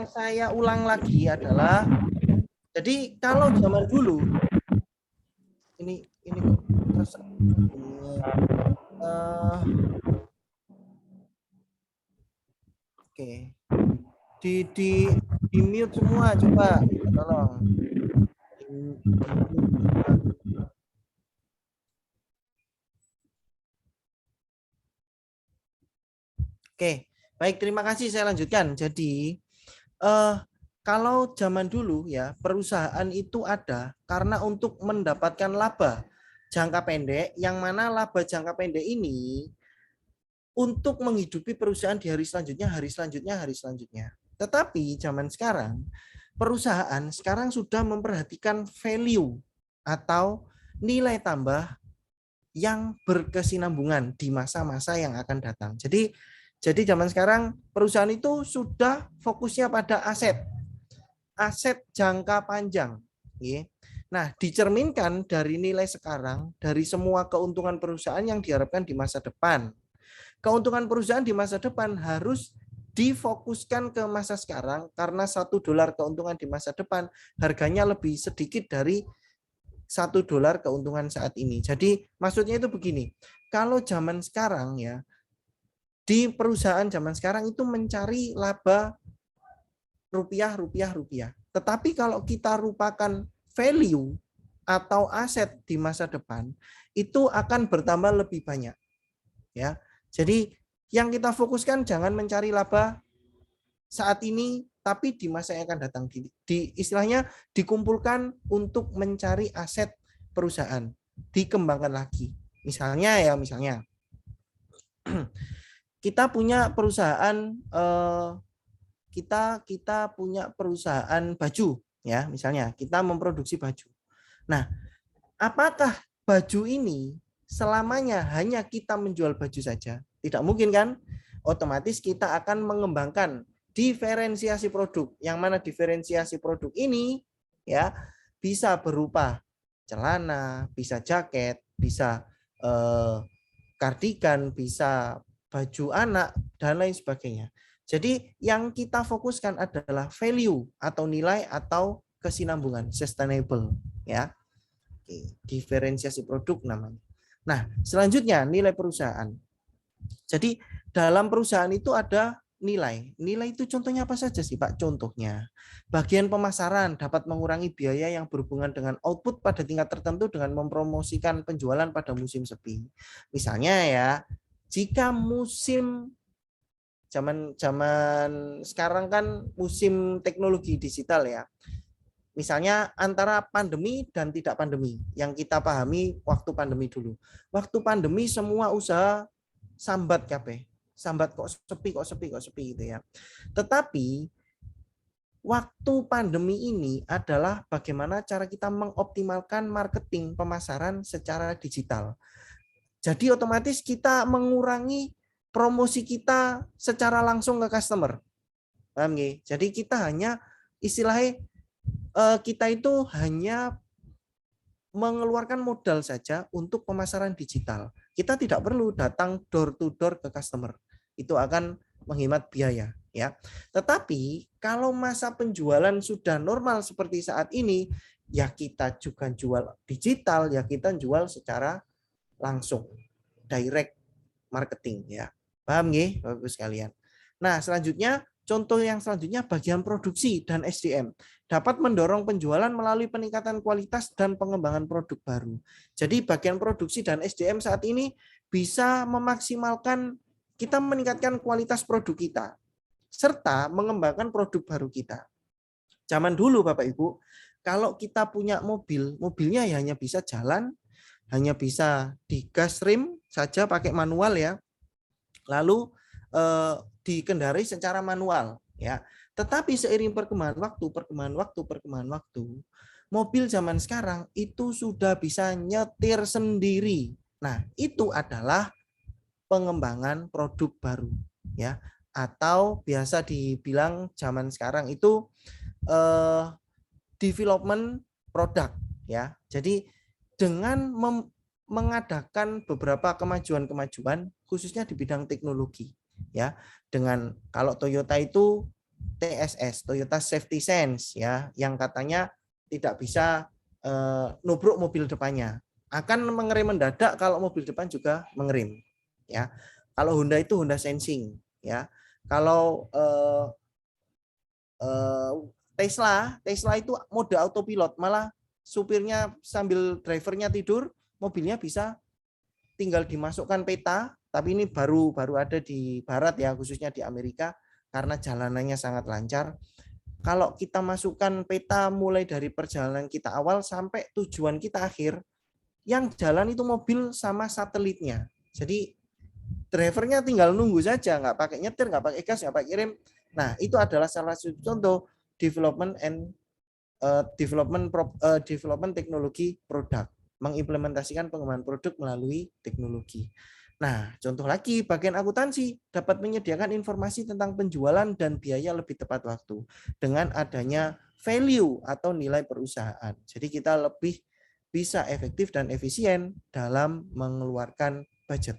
saya ulang lagi adalah, jadi kalau zaman dulu ini kok terus oke, di mute semua, coba tolong. Oke, baik, terima kasih, saya lanjutkan. Jadi kalau zaman dulu ya, perusahaan itu ada karena untuk mendapatkan laba jangka pendek, yang mana laba jangka pendek ini untuk menghidupi perusahaan di hari selanjutnya, hari selanjutnya, hari selanjutnya. Tetapi zaman sekarang, perusahaan sekarang sudah memperhatikan value atau nilai tambah yang berkesinambungan di masa-masa yang akan datang. Jadi zaman sekarang perusahaan itu sudah fokusnya pada aset jangka panjang. Nah, dicerminkan dari nilai sekarang, dari semua keuntungan perusahaan yang diharapkan di masa depan. Keuntungan perusahaan di masa depan harus difokuskan ke masa sekarang karena $1 keuntungan di masa depan harganya lebih sedikit dari $1 keuntungan saat ini. Jadi maksudnya itu begini, kalau zaman sekarang ya, di perusahaan zaman sekarang itu mencari laba rupiah. Tetapi kalau kita rupakan value atau aset di masa depan, itu akan bertambah lebih banyak. Ya, jadi yang kita fokuskan jangan mencari laba saat ini, tapi di masa yang akan datang. Istilahnya dikumpulkan untuk mencari aset perusahaan, dikembangkan lagi. Misalnya kita punya perusahaan kita punya perusahaan baju ya, misalnya kita memproduksi baju. Nah, apakah baju ini selamanya hanya kita menjual baju saja? Tidak mungkin kan? Otomatis kita akan mengembangkan diferensiasi produk, yang mana diferensiasi produk ini ya bisa berupa celana, bisa jaket, bisa kardigan, bisa baju anak, dan lain sebagainya. Jadi yang kita fokuskan adalah value atau nilai atau kesinambungan, sustainable ya. Oke, diferensiasi produk namanya. Nah, selanjutnya nilai perusahaan. Jadi dalam perusahaan itu ada nilai. Nilai itu contohnya apa saja sih, Pak? Contohnya, bagian pemasaran dapat mengurangi biaya yang berhubungan dengan output pada tingkat tertentu dengan mempromosikan penjualan pada musim sepi. Misalnya ya, jika musim zaman sekarang kan musim teknologi digital ya. Misalnya antara pandemi dan tidak pandemi, yang kita pahami waktu pandemi dulu. Waktu pandemi semua usaha sambat kabeh. Sambat kok sepi gitu ya. Tetapi waktu pandemi ini adalah bagaimana cara kita mengoptimalkan marketing pemasaran secara digital. Jadi otomatis kita mengurangi promosi kita secara langsung ke customer. Paham nggih? Jadi kita hanya istilahnya kita itu hanya mengeluarkan modal saja untuk pemasaran digital. Kita tidak perlu datang door to door ke customer. Itu akan menghemat biaya ya. Tetapi kalau masa penjualan sudah normal seperti saat ini, ya kita juga jual digital, ya kita jual secara langsung, direct marketing ya. Paham nggih, Bapak-Ibu sekalian? Nah, selanjutnya contoh yang selanjutnya bagian produksi dan SDM dapat mendorong penjualan melalui peningkatan kualitas dan pengembangan produk baru. Jadi bagian produksi dan SDM saat ini bisa memaksimalkan kita meningkatkan kualitas produk kita serta mengembangkan produk baru kita. Zaman dulu Bapak Ibu, kalau kita punya mobil, mobilnya ya hanya bisa jalan, hanya bisa digas rem saja pakai manual ya. lalu dikendarai secara manual, ya. Tetapi seiring perkembangan waktu, mobil zaman sekarang itu sudah bisa nyetir sendiri. Nah, itu adalah pengembangan produk baru, ya, atau biasa dibilang zaman sekarang itu development product, ya. Jadi dengan mengadakan beberapa kemajuan-kemajuan khususnya di bidang teknologi, ya. Dengan kalau Toyota itu TSS, Toyota Safety Sense, ya, yang katanya tidak bisa nubruk mobil depannya, akan mengerem mendadak kalau mobil depan juga mengerem, ya. Kalau Honda itu Honda Sensing, ya. Kalau Tesla itu mode autopilot, malah supirnya sambil drivernya tidur, mobilnya bisa tinggal dimasukkan peta, tapi ini baru ada di barat, ya, khususnya di Amerika karena jalanannya sangat lancar. Kalau kita masukkan peta mulai dari perjalanan kita awal sampai tujuan kita akhir, yang jalan itu mobil sama satelitnya. Jadi drivernya tinggal nunggu saja, nggak pakai nyetir, nggak pakai gas, nggak pakai rem. Nah, itu adalah salah satu contoh development teknologi produk, mengimplementasikan pengembangan produk melalui teknologi. Nah, contoh lagi, bagian akuntansi dapat menyediakan informasi tentang penjualan dan biaya lebih tepat waktu dengan adanya value atau nilai perusahaan. Jadi kita lebih bisa efektif dan efisien dalam mengeluarkan budget.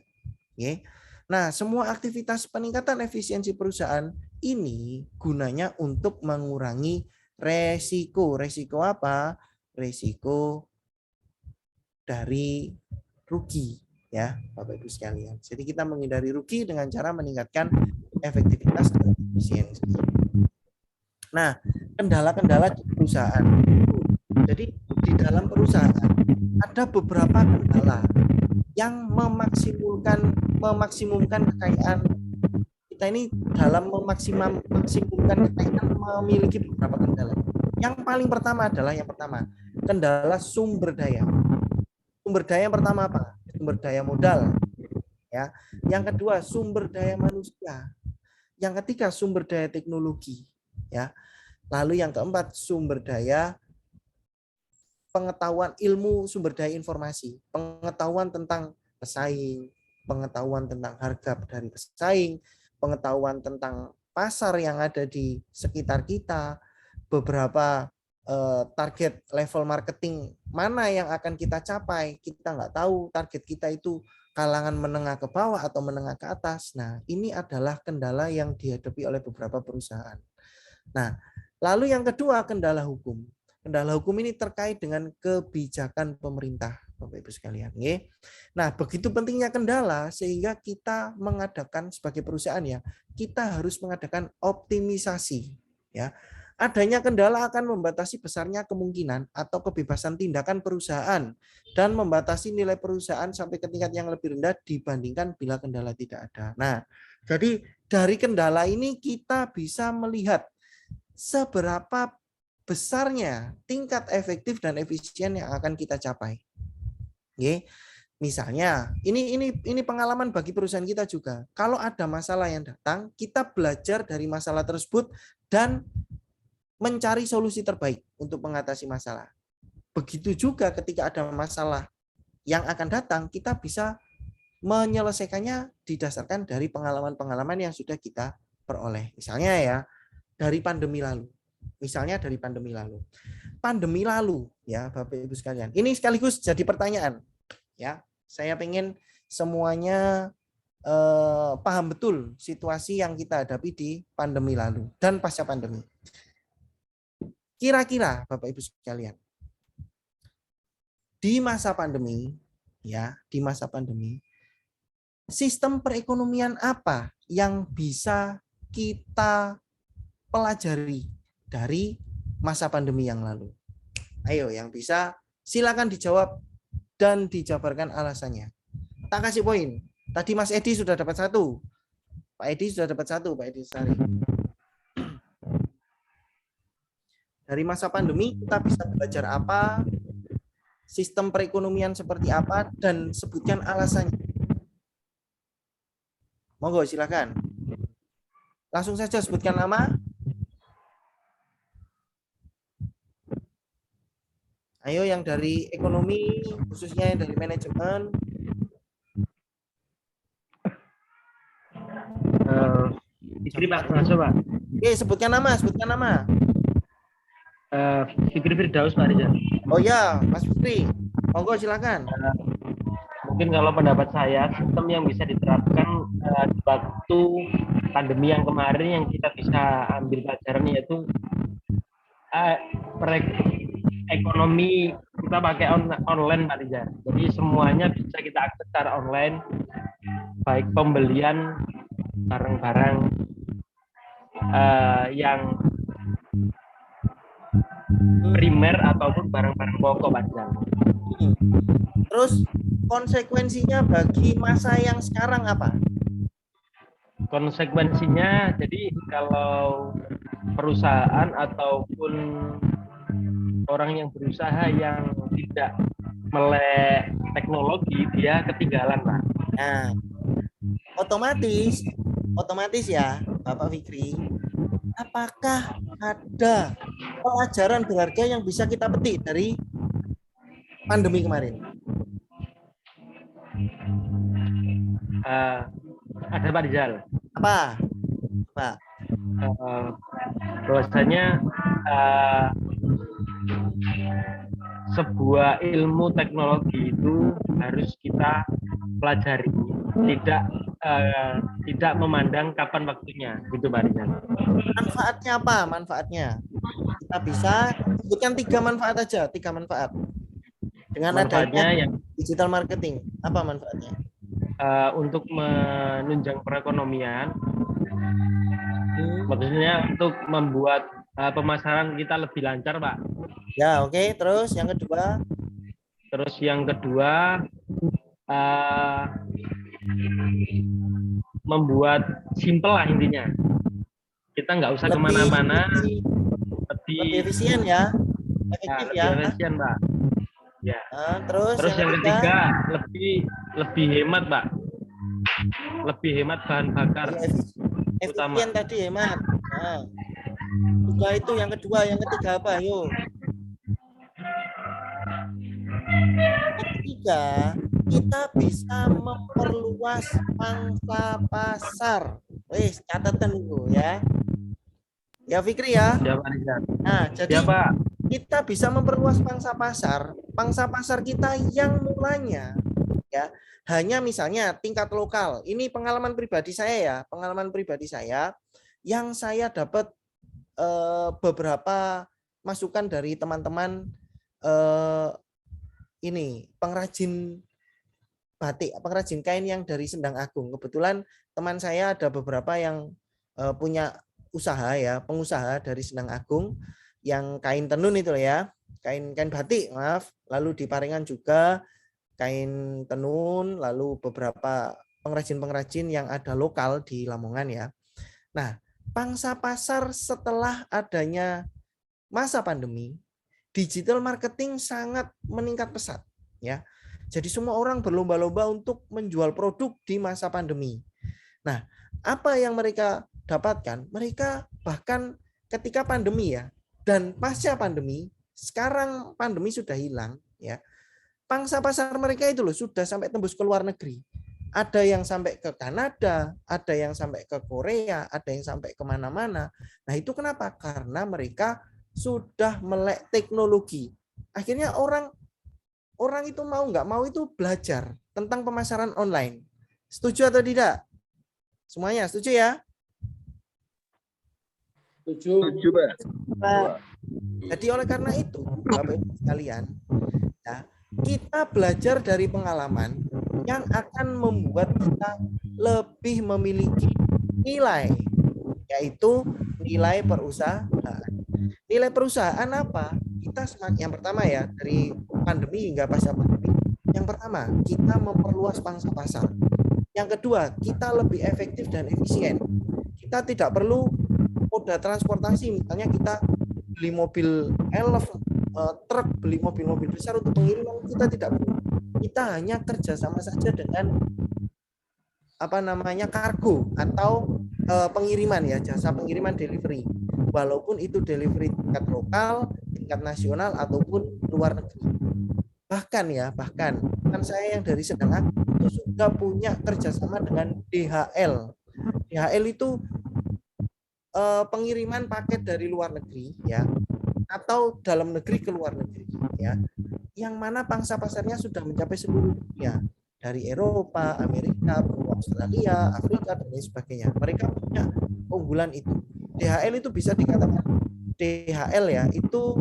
Oke. Nah, semua aktivitas peningkatan efisiensi perusahaan ini gunanya untuk mengurangi resiko. Resiko apa? Resiko dari rugi, ya, Bapak Ibu sekalian. Jadi kita menghindari rugi dengan cara meningkatkan efektivitas dan efisiensi. Nah, kendala-kendala di perusahaan. Jadi di dalam perusahaan ada beberapa kendala yang memaksimumkan kekayaan kita ini. Dalam memaksimumkan kekayaan memiliki beberapa kendala. Yang paling pertama adalah kendala sumber daya. Sumber daya yang pertama apa? Sumber daya modal, ya. Yang kedua sumber daya manusia. Yang ketiga sumber daya teknologi, ya. Lalu yang keempat sumber daya pengetahuan ilmu, sumber daya informasi, pengetahuan tentang pesaing, pengetahuan tentang harga dari pesaing, pengetahuan tentang pasar yang ada di sekitar kita, beberapa target level marketing mana yang akan kita capai. Kita nggak tahu target kita itu kalangan menengah ke bawah atau menengah ke atas. Nah, ini adalah kendala yang dihadapi oleh beberapa perusahaan. Nah, lalu yang kedua kendala hukum. Kendala hukum ini terkait dengan kebijakan pemerintah, Bapak Ibu sekalian. Nah, begitu pentingnya kendala sehingga kita mengadakan sebagai perusahaan, ya, kita harus mengadakan optimisasi, ya. Adanya kendala akan membatasi besarnya kemungkinan atau kebebasan tindakan perusahaan dan membatasi nilai perusahaan sampai ke tingkat yang lebih rendah dibandingkan bila kendala tidak ada. Nah, jadi dari kendala ini kita bisa melihat seberapa besarnya tingkat efektif dan efisien yang akan kita capai. Misalnya, ini pengalaman bagi perusahaan kita juga. Kalau ada masalah yang datang, kita belajar dari masalah tersebut dan mencari solusi terbaik untuk mengatasi masalah. Begitu juga ketika ada masalah yang akan datang, kita bisa menyelesaikannya didasarkan dari pengalaman-pengalaman yang sudah kita peroleh. Misalnya, ya, dari pandemi lalu. Pandemi lalu, ya, Bapak Ibu sekalian. Ini sekaligus jadi pertanyaan, ya. Saya pengen semuanya paham betul situasi yang kita hadapi di pandemi lalu dan pasca pandemi. Kira-kira Bapak Ibu sekalian, di masa pandemi, ya, sistem perekonomian apa yang bisa kita pelajari dari masa pandemi yang lalu? Ayo, yang bisa silakan dijawab dan dijabarkan alasannya. Tak kasih poin. Tadi Mas Edi sudah dapat 1. Pak Edi sudah dapat 1, Pak Edi Sari. Dari masa pandemi kita bisa belajar apa, sistem perekonomian seperti apa, dan sebutkan alasannya. Monggo silakan. Langsung saja sebutkan nama. Ayo yang dari ekonomi, khususnya yang dari manajemen. Fikri Pak, masuk Pak. Oke, sebutkan nama, sebutkan nama. Fikri Firdaus Pak Rizal. Oh ya, Mas Fikri. Monggo silakan. Mungkin kalau pendapat saya, sistem yang bisa diterapkan di waktu pandemi yang kemarin yang kita bisa ambil pelajaran yaitu ekonomi kita pakai online Pak Rizal. Jadi semuanya bisa kita akses secara online, baik pembelian barang-barang yang primer ataupun barang-barang pokok Pak Rizal. Terus konsekuensinya bagi masa yang sekarang apa? Konsekuensinya, jadi kalau perusahaan ataupun orang yang berusaha yang tidak melek teknologi, dia ketinggalan Pak. Nah, otomatis ya Bapak Fikri, apakah ada pelajaran berharga yang bisa kita petik dari pandemi kemarin? Ada Pak Rizal. Apa? Pak? Bahwasanya sebuah ilmu teknologi itu harus kita pelajari, tidak memandang kapan waktunya, gitu Pak Rizal. Manfaatnya apa? Manfaatnya kita bisa sebutkan 3 manfaat aja, 3 manfaat. Dengan adanya yang digital marketing, apa manfaatnya? Untuk menunjang perekonomian, maksudnya untuk membuat pemasaran kita lebih lancar, Pak. Ya, oke. Terus yang kedua? Terus yang kedua, membuat simple lah intinya. Kita nggak usah kemana-mana. Lebih efisien ya? Efektif ya? Lebih efisien, Pak. Ya. Terus yang ketiga lebih hemat, Pak. Lebih hemat bahan bakar. Efisien tadi hemat. Nah, sudah itu yang kedua, yang ketiga apa? Yuk. Yang ketiga, kita bisa memperluas pangsa pasar. Catatan dulu ya. Ya Fikri ya. Nah, jadi kita bisa memperluas pangsa pasar kita yang mulanya ya hanya misalnya tingkat lokal. Ini pengalaman pribadi saya ya, yang saya dapat beberapa masukan dari teman-teman ini pengrajin batik, pengrajin kain yang dari Sendang Agung. Kebetulan teman saya ada beberapa yang punya usaha ya, pengusaha dari Sendang Agung yang kain tenun itu ya, kain batik, maaf. Lalu di Paringan juga kain tenun, lalu beberapa pengrajin-pengrajin yang ada lokal di Lamongan ya. Nah, pangsa pasar setelah adanya masa pandemi, digital marketing sangat meningkat pesat ya. Jadi semua orang berlomba-lomba untuk menjual produk di masa pandemi. Nah, apa yang mereka dapatkan? Mereka bahkan ketika pandemi ya, dan pasca pandemi, sekarang pandemi sudah hilang ya. Pangsa pasar mereka itu loh sudah sampai tembus ke luar negeri. Ada yang sampai ke Kanada, ada yang sampai ke Korea, ada yang sampai kemana-mana. Nah itu kenapa? Karena mereka sudah melek teknologi. Akhirnya orang itu mau nggak mau itu belajar tentang pemasaran online. Setuju atau tidak? Semuanya setuju ya? Setuju, Pak. Jadi oleh karena itu, Bapak Ibu sekalian, ya, kita belajar dari pengalaman yang akan membuat kita lebih memiliki nilai, yaitu nilai perusahaan. Nilai perusahaan apa? Kita yang pertama ya, dari pandemi hingga pasca pandemi. Yang pertama, kita memperluas pangsa pasar. Yang kedua, kita lebih efektif dan efisien. Kita tidak perlu moda transportasi, misalnya kita beli mobil truk, beli mobil-mobil besar untuk pengiriman, kita tidak perlu. Kita hanya kerjasama saja dengan apa namanya kargo atau pengiriman ya, jasa pengiriman delivery. Walaupun itu delivery tingkat lokal, tingkat nasional ataupun luar negeri. Bahkan saya yang dari Sedang itu sudah punya kerjasama dengan DHL. DHL itu pengiriman paket dari luar negeri ya, atau dalam negeri ke luar negeri ya, yang mana pangsa pasarnya sudah mencapai seluruh dunia, dari Eropa, Amerika, Australia, Afrika dan lain sebagainya. Mereka punya keunggulan itu. DHL itu bisa dikatakan DHL ya, itu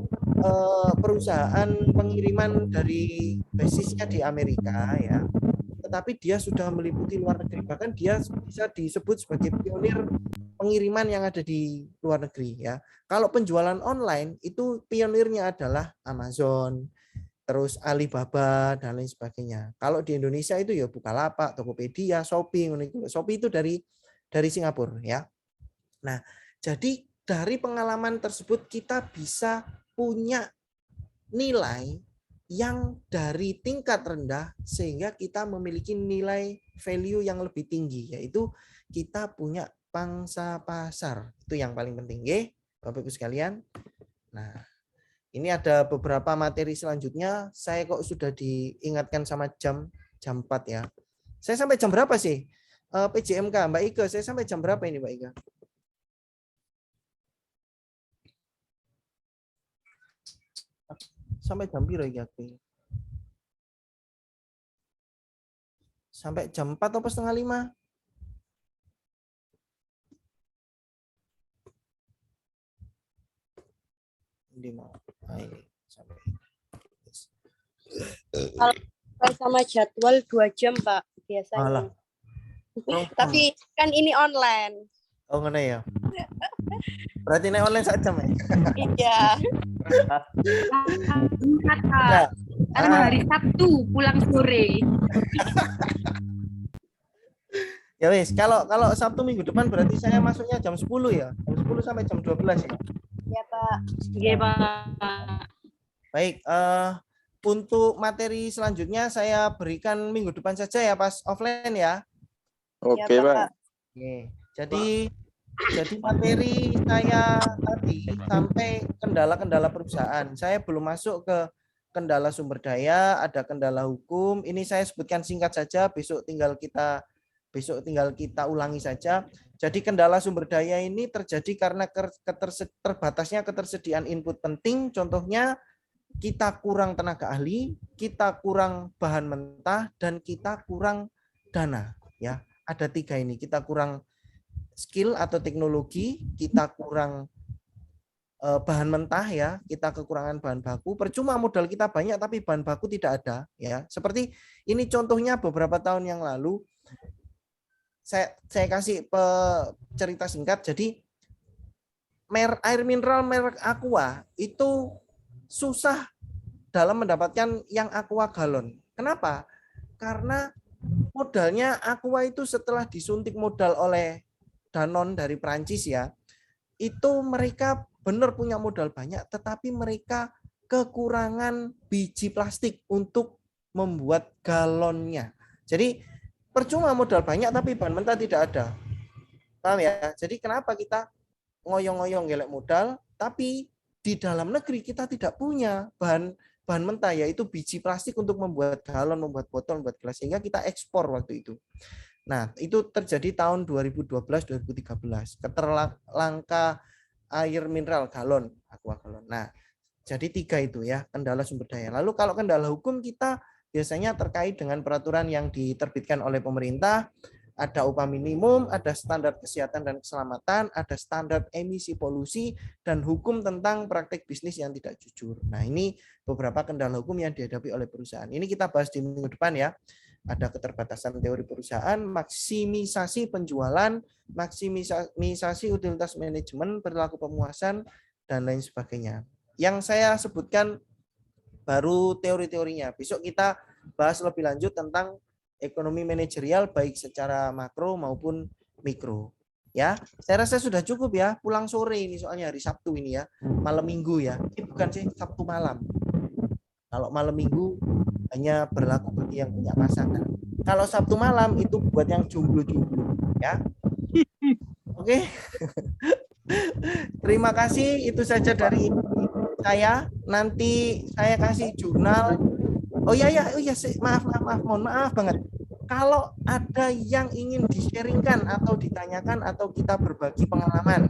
perusahaan pengiriman dari basisnya di Amerika ya, tetapi dia sudah meliputi luar negeri. Bahkan dia bisa disebut sebagai pionir pengiriman yang ada di luar negeri ya. Kalau penjualan online itu pionirnya adalah Amazon, terus Alibaba dan lain sebagainya. Kalau di Indonesia itu ya Bukalapak, Tokopedia, Shopee. Shopee itu dari Singapura ya. Nah, jadi dari pengalaman tersebut kita bisa punya nilai yang dari tingkat rendah sehingga kita memiliki nilai value yang lebih tinggi, yaitu kita punya pangsa pasar. Itu yang paling penting, nggih, Bapak Ibu sekalian. Nah, ini ada beberapa materi selanjutnya. Saya kok sudah diingatkan sama jam 4 ya. Saya sampai jam berapa sih? PJMK, Mbak Ike, saya sampai jam berapa ini, Mbak Ike? Sampai jam piro iki aku? Sampai jam 4 atau setengah 5? Ini mau. Sampai. Kalau sama jadwal 2 jam, Pak, biasanya. Alah. Tapi kan ini online. Oh, ngono ya. Berarti nek online sak jam ya? Iya. Karena hari Sabtu pulang sore. Ya wis, kalau Sabtu minggu depan berarti saya masuknya jam 10 ya. Jam 10 sampai jam 12 ya. Iya, Pak. Iya, Pak. Baik, untuk materi selanjutnya saya berikan minggu depan saja ya, pas offline ya. Oke, Pak. Oke. Jadi materi saya tadi sampai kendala-kendala perusahaan. Saya belum masuk ke kendala sumber daya, ada kendala hukum. Ini saya sebutkan singkat saja, besok tinggal kita ulangi saja. Jadi kendala sumber daya ini terjadi karena terbatasnya ketersediaan input penting. Contohnya kita kurang tenaga ahli, kita kurang bahan mentah, dan kita kurang dana. Ya, ada 3 ini. Kita kurang skill atau teknologi, kita kurang bahan mentah ya, kita kekurangan bahan baku. Percuma modal kita banyak tapi bahan baku tidak ada ya. Seperti ini contohnya beberapa tahun yang lalu saya kasih cerita singkat. Jadi air mineral merek Aqua itu susah dalam mendapatkan yang Aqua galon. Kenapa? Karena modalnya Aqua itu setelah disuntik modal oleh Danone dari Prancis ya, itu mereka benar punya modal banyak, tetapi mereka kekurangan biji plastik untuk membuat galonnya. Jadi percuma modal banyak tapi bahan mentah tidak ada. Paham ya? Jadi kenapa kita ngoyong-ngoyong gelek modal, tapi di dalam negeri kita tidak punya bahan mentah, yaitu biji plastik untuk membuat galon, membuat botol, membuat gelas, sehingga kita ekspor waktu itu. Nah, itu terjadi tahun 2012-2013. Keterlangka air mineral galon, Aqua galon. Nah, jadi 3 itu ya, kendala sumber daya. Lalu kalau kendala hukum kita biasanya terkait dengan peraturan yang diterbitkan oleh pemerintah, ada upah minimum, ada standar kesehatan dan keselamatan, ada standar emisi polusi, dan hukum tentang praktik bisnis yang tidak jujur. Nah, ini beberapa kendala hukum yang dihadapi oleh perusahaan. Ini kita bahas di minggu depan ya. Ada keterbatasan teori perusahaan, maksimisasi penjualan, maksimisasi utilitas manajemen, perilaku pemuasan, dan lain sebagainya. Yang saya sebutkan baru teori-teorinya. Besok kita bahas lebih lanjut tentang ekonomi manajerial baik secara makro maupun mikro. Ya, saya rasa sudah cukup ya. Pulang sore ini soalnya hari Sabtu ini ya, malam Minggu ya. Ini bukan sih Sabtu malam. Kalau malam Minggu hanya berlaku bagi yang punya pasangan. Kalau Sabtu malam itu buat yang jomblo-jomblo ya. Oke. Terima kasih, itu saja dari saya. Nanti saya kasih jurnal. Oh iya, maaf, mohon maaf banget. Kalau ada yang ingin di-sharingkan atau ditanyakan atau kita berbagi pengalaman,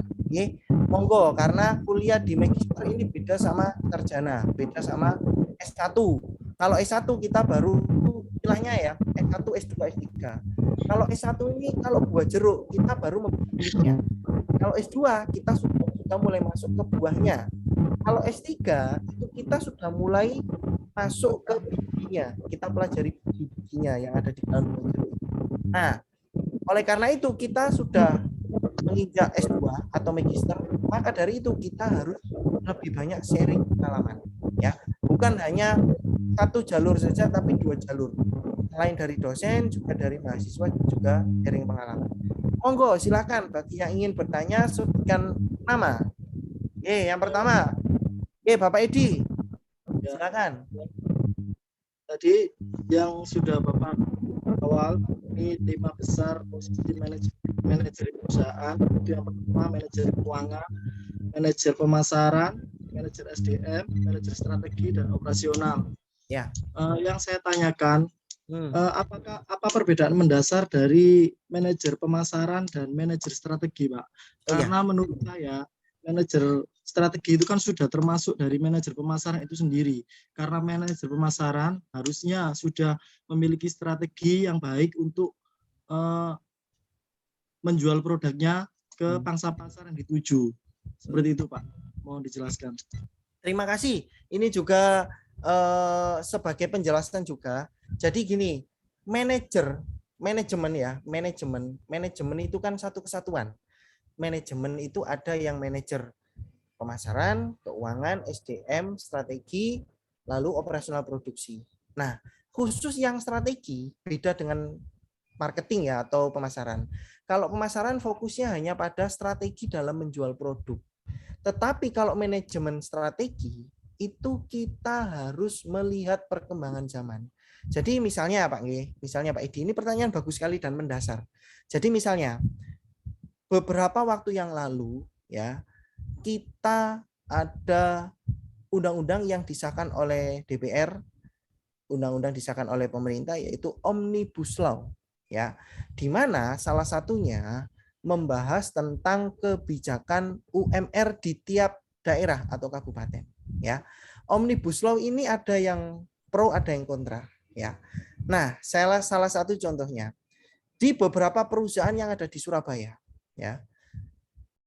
monggo, karena kuliah di Magister ini beda sama sarjana, beda sama S1. Kalau S1 kita baru istilahnya ya, S1, S2, S3. Kalau S1 ini kalau buah jeruk, kita baru memilihnya. Kalau S2 kita sudah mulai masuk ke buahnya. Kalau S3 itu kita sudah mulai masuk ke bijinya. Kita pelajari bijinya yang ada di dalam buah jeruk. Nah, oleh karena itu kita sudah menginjak S2 atau Magister, maka dari itu kita harus lebih banyak sharing pengalaman. Ya, bukan hanya satu jalur saja, tapi 2 jalur. Selain dari dosen, juga dari mahasiswa, juga sharing pengalaman. Monggo, silakan bagi yang ingin bertanya, sebutkan nama. Yang pertama, Bapak Edi, silakan. Tadi yang sudah Bapak awal, ini 5 besar posisi manajer perusahaan. Itu yang pertama, manajer keuangan, manajer pemasaran, manajer SDM, manajer strategi, dan operasional. Ya. Yang saya tanyakan, apa perbedaan mendasar dari manajer pemasaran dan manajer strategi, Pak? Karena menurut saya manajer strategi itu kan sudah termasuk dari manajer pemasaran itu sendiri. Karena manajer pemasaran harusnya sudah memiliki strategi yang baik untuk menjual produknya ke pangsa pasar yang dituju. Seperti itu, Pak. Mohon dijelaskan. Terima kasih. Ini juga sebagai penjelasan juga. Jadi gini, manajemen itu kan satu kesatuan. Manajemen itu ada yang manajer pemasaran, keuangan, SDM, strategi, lalu operasional produksi. Nah, khusus yang strategi beda dengan marketing ya atau pemasaran. Kalau pemasaran fokusnya hanya pada strategi dalam menjual produk. Tetapi kalau manajemen strategi itu kita harus melihat perkembangan zaman. Jadi misalnya Pak Edi, ini pertanyaan bagus sekali dan mendasar. Jadi misalnya beberapa waktu yang lalu ya, kita ada undang-undang yang disahkan oleh DPR, undang-undang disahkan oleh pemerintah, yaitu Omnibus Law ya, di mana salah satunya membahas tentang kebijakan UMR di tiap daerah atau kabupaten ya. Omnibus Law ini ada yang pro, ada yang kontra ya. Nah, salah satu contohnya di beberapa perusahaan yang ada di Surabaya ya,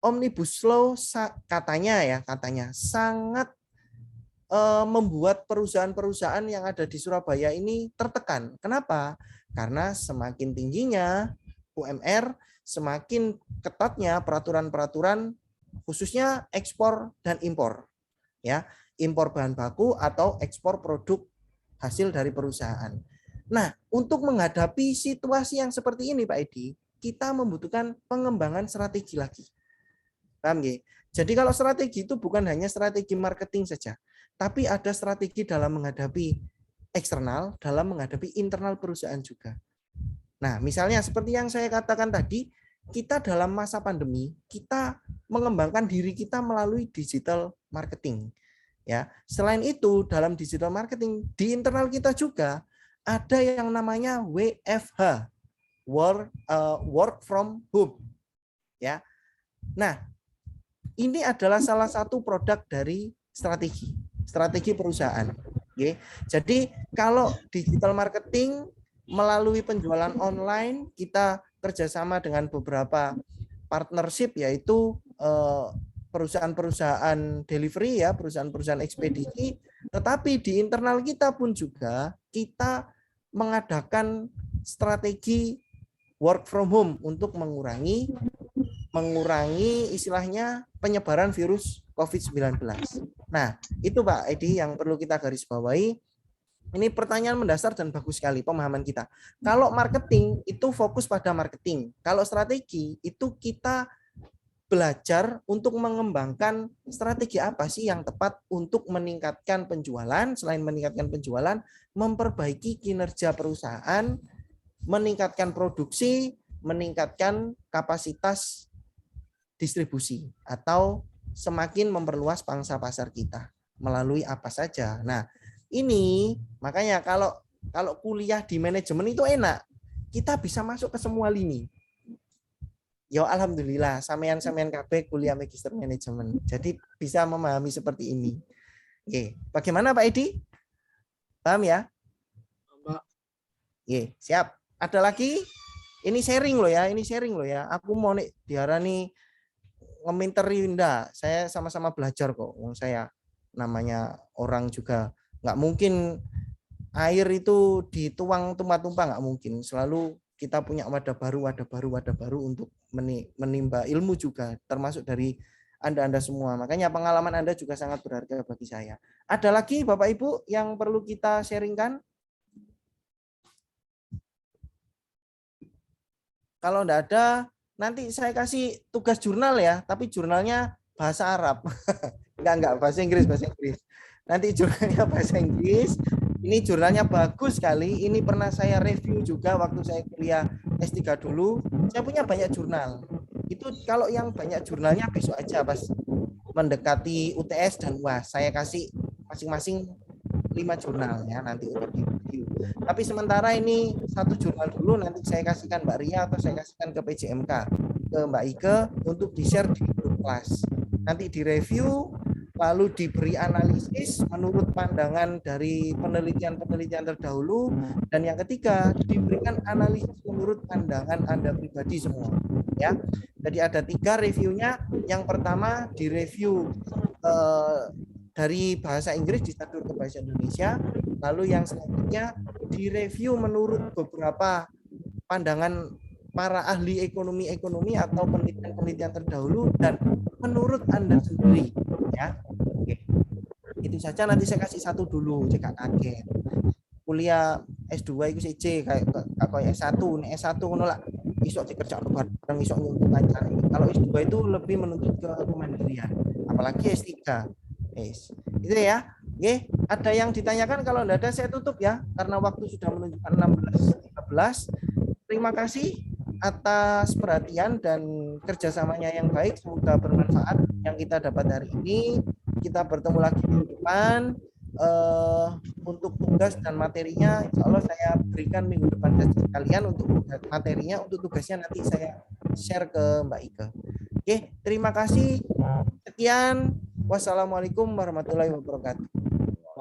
Omnibus Law katanya sangat membuat perusahaan-perusahaan yang ada di Surabaya ini tertekan. Kenapa? Karena semakin tingginya UMR, semakin ketatnya peraturan-peraturan khususnya ekspor dan impor. Ya, impor bahan baku atau ekspor produk hasil dari perusahaan. Nah, untuk menghadapi situasi yang seperti ini Pak Edi, kita membutuhkan pengembangan strategi lagi. Paham nggih? Jadi kalau strategi itu bukan hanya strategi marketing saja, tapi ada strategi dalam menghadapi eksternal, dalam menghadapi internal perusahaan juga. Nah, misalnya seperti yang saya katakan tadi, kita dalam masa pandemi, kita mengembangkan diri kita melalui digital marketing. Ya, selain itu dalam digital marketing di internal kita juga ada yang namanya WFH, work from home. Ya. Nah, ini adalah salah satu produk dari strategi perusahaan. Oke. Jadi kalau digital marketing melalui penjualan online, kita kerjasama dengan beberapa partnership, yaitu perusahaan-perusahaan delivery ya, perusahaan-perusahaan ekspedisi. Tetapi di internal kita pun juga kita mengadakan strategi work from home untuk mengurangi istilahnya penyebaran virus COVID-19. Nah, itu Pak Edi yang perlu kita garis bawahi. Ini pertanyaan mendasar dan bagus sekali pemahaman kita. Kalau marketing itu fokus pada marketing. Kalau strategi itu kita belajar untuk mengembangkan strategi apa sih yang tepat untuk meningkatkan penjualan. Selain meningkatkan penjualan, memperbaiki kinerja perusahaan meningkatkan produksi, meningkatkan kapasitas distribusi, atau semakin memperluas pangsa pasar kita melalui apa saja. Nah, ini makanya kalau kuliah di manajemen itu enak. Kita bisa masuk ke semua lini. Ya alhamdulillah, sampean-sampean kabeh kuliah magister manajemen. Jadi bisa memahami seperti ini. Oke, bagaimana Pak Edi? Paham ya? Pak. Oke, siap. Ada lagi? Ini sharing loh ya, Aku mau nih diarani ngeminteri ndak. Saya sama-sama belajar kok. Saya namanya orang juga nggak mungkin air itu dituang tumpah-tumpah, nggak mungkin. Selalu kita punya wadah baru untuk menimba ilmu juga, termasuk dari Anda semua. Makanya pengalaman Anda juga sangat berharga bagi saya. Ada lagi Bapak Ibu yang perlu kita sharingkan? Kalau enggak ada, nanti saya kasih tugas jurnal ya, tapi jurnalnya bahasa Arab. Enggak, bahasa Inggris. Nanti jurnalnya bahasa Inggris. Ini jurnalnya bagus sekali. Ini pernah saya review juga waktu saya kuliah S3 dulu. Saya punya banyak jurnal. Itu kalau yang banyak jurnalnya besok aja pas mendekati UTS dan UAS. Saya kasih masing-masing 5 jurnal ya nanti untuk di-review. Tapi sementara ini 1 jurnal dulu, nanti saya kasihkan Mbak Ria atau saya kasihkan ke PJMK, ke Mbak Ike untuk di-share di grup kelas. Nanti direview, lalu diberi analisis menurut pandangan dari penelitian-penelitian terdahulu, dan yang ketiga diberikan analisis menurut pandangan Anda pribadi semua ya. Jadi ada 3 reviewnya. Yang pertama direview dari bahasa Inggris disadur ke bahasa Indonesia, lalu yang selanjutnya direview menurut beberapa pandangan para ahli ekonomi atau penelitian terdahulu dan menurut Anda sendiri ya. Oke. Itu saja, nanti saya kasih 1 dulu jika kaget. Kuliah S2 itu CC kayak S1, S1 ngono lah. Iso dikerja bareng iso nyuntuk acara ini. Kalau S2 itu lebih menuntut ke kemandirian, apalagi S3. Yes. Itu ya. Oke, ada yang ditanyakan? Kalau enggak ada saya tutup ya karena waktu sudah menunjukkan 16.13. Terima kasih atas perhatian dan kerjasamanya yang baik. Semoga bermanfaat yang kita dapat hari ini. Kita bertemu lagi minggu depan. Untuk tugas dan materinya insya Allah saya berikan minggu depan kalian untuk materinya. Untuk tugasnya nanti saya share ke Mbak Ike. Oke, terima kasih. Sekian. Wassalamualaikum warahmatullahi wabarakatuh.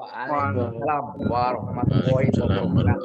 Waalaikumsalam warahmatullahi wabarakatuh.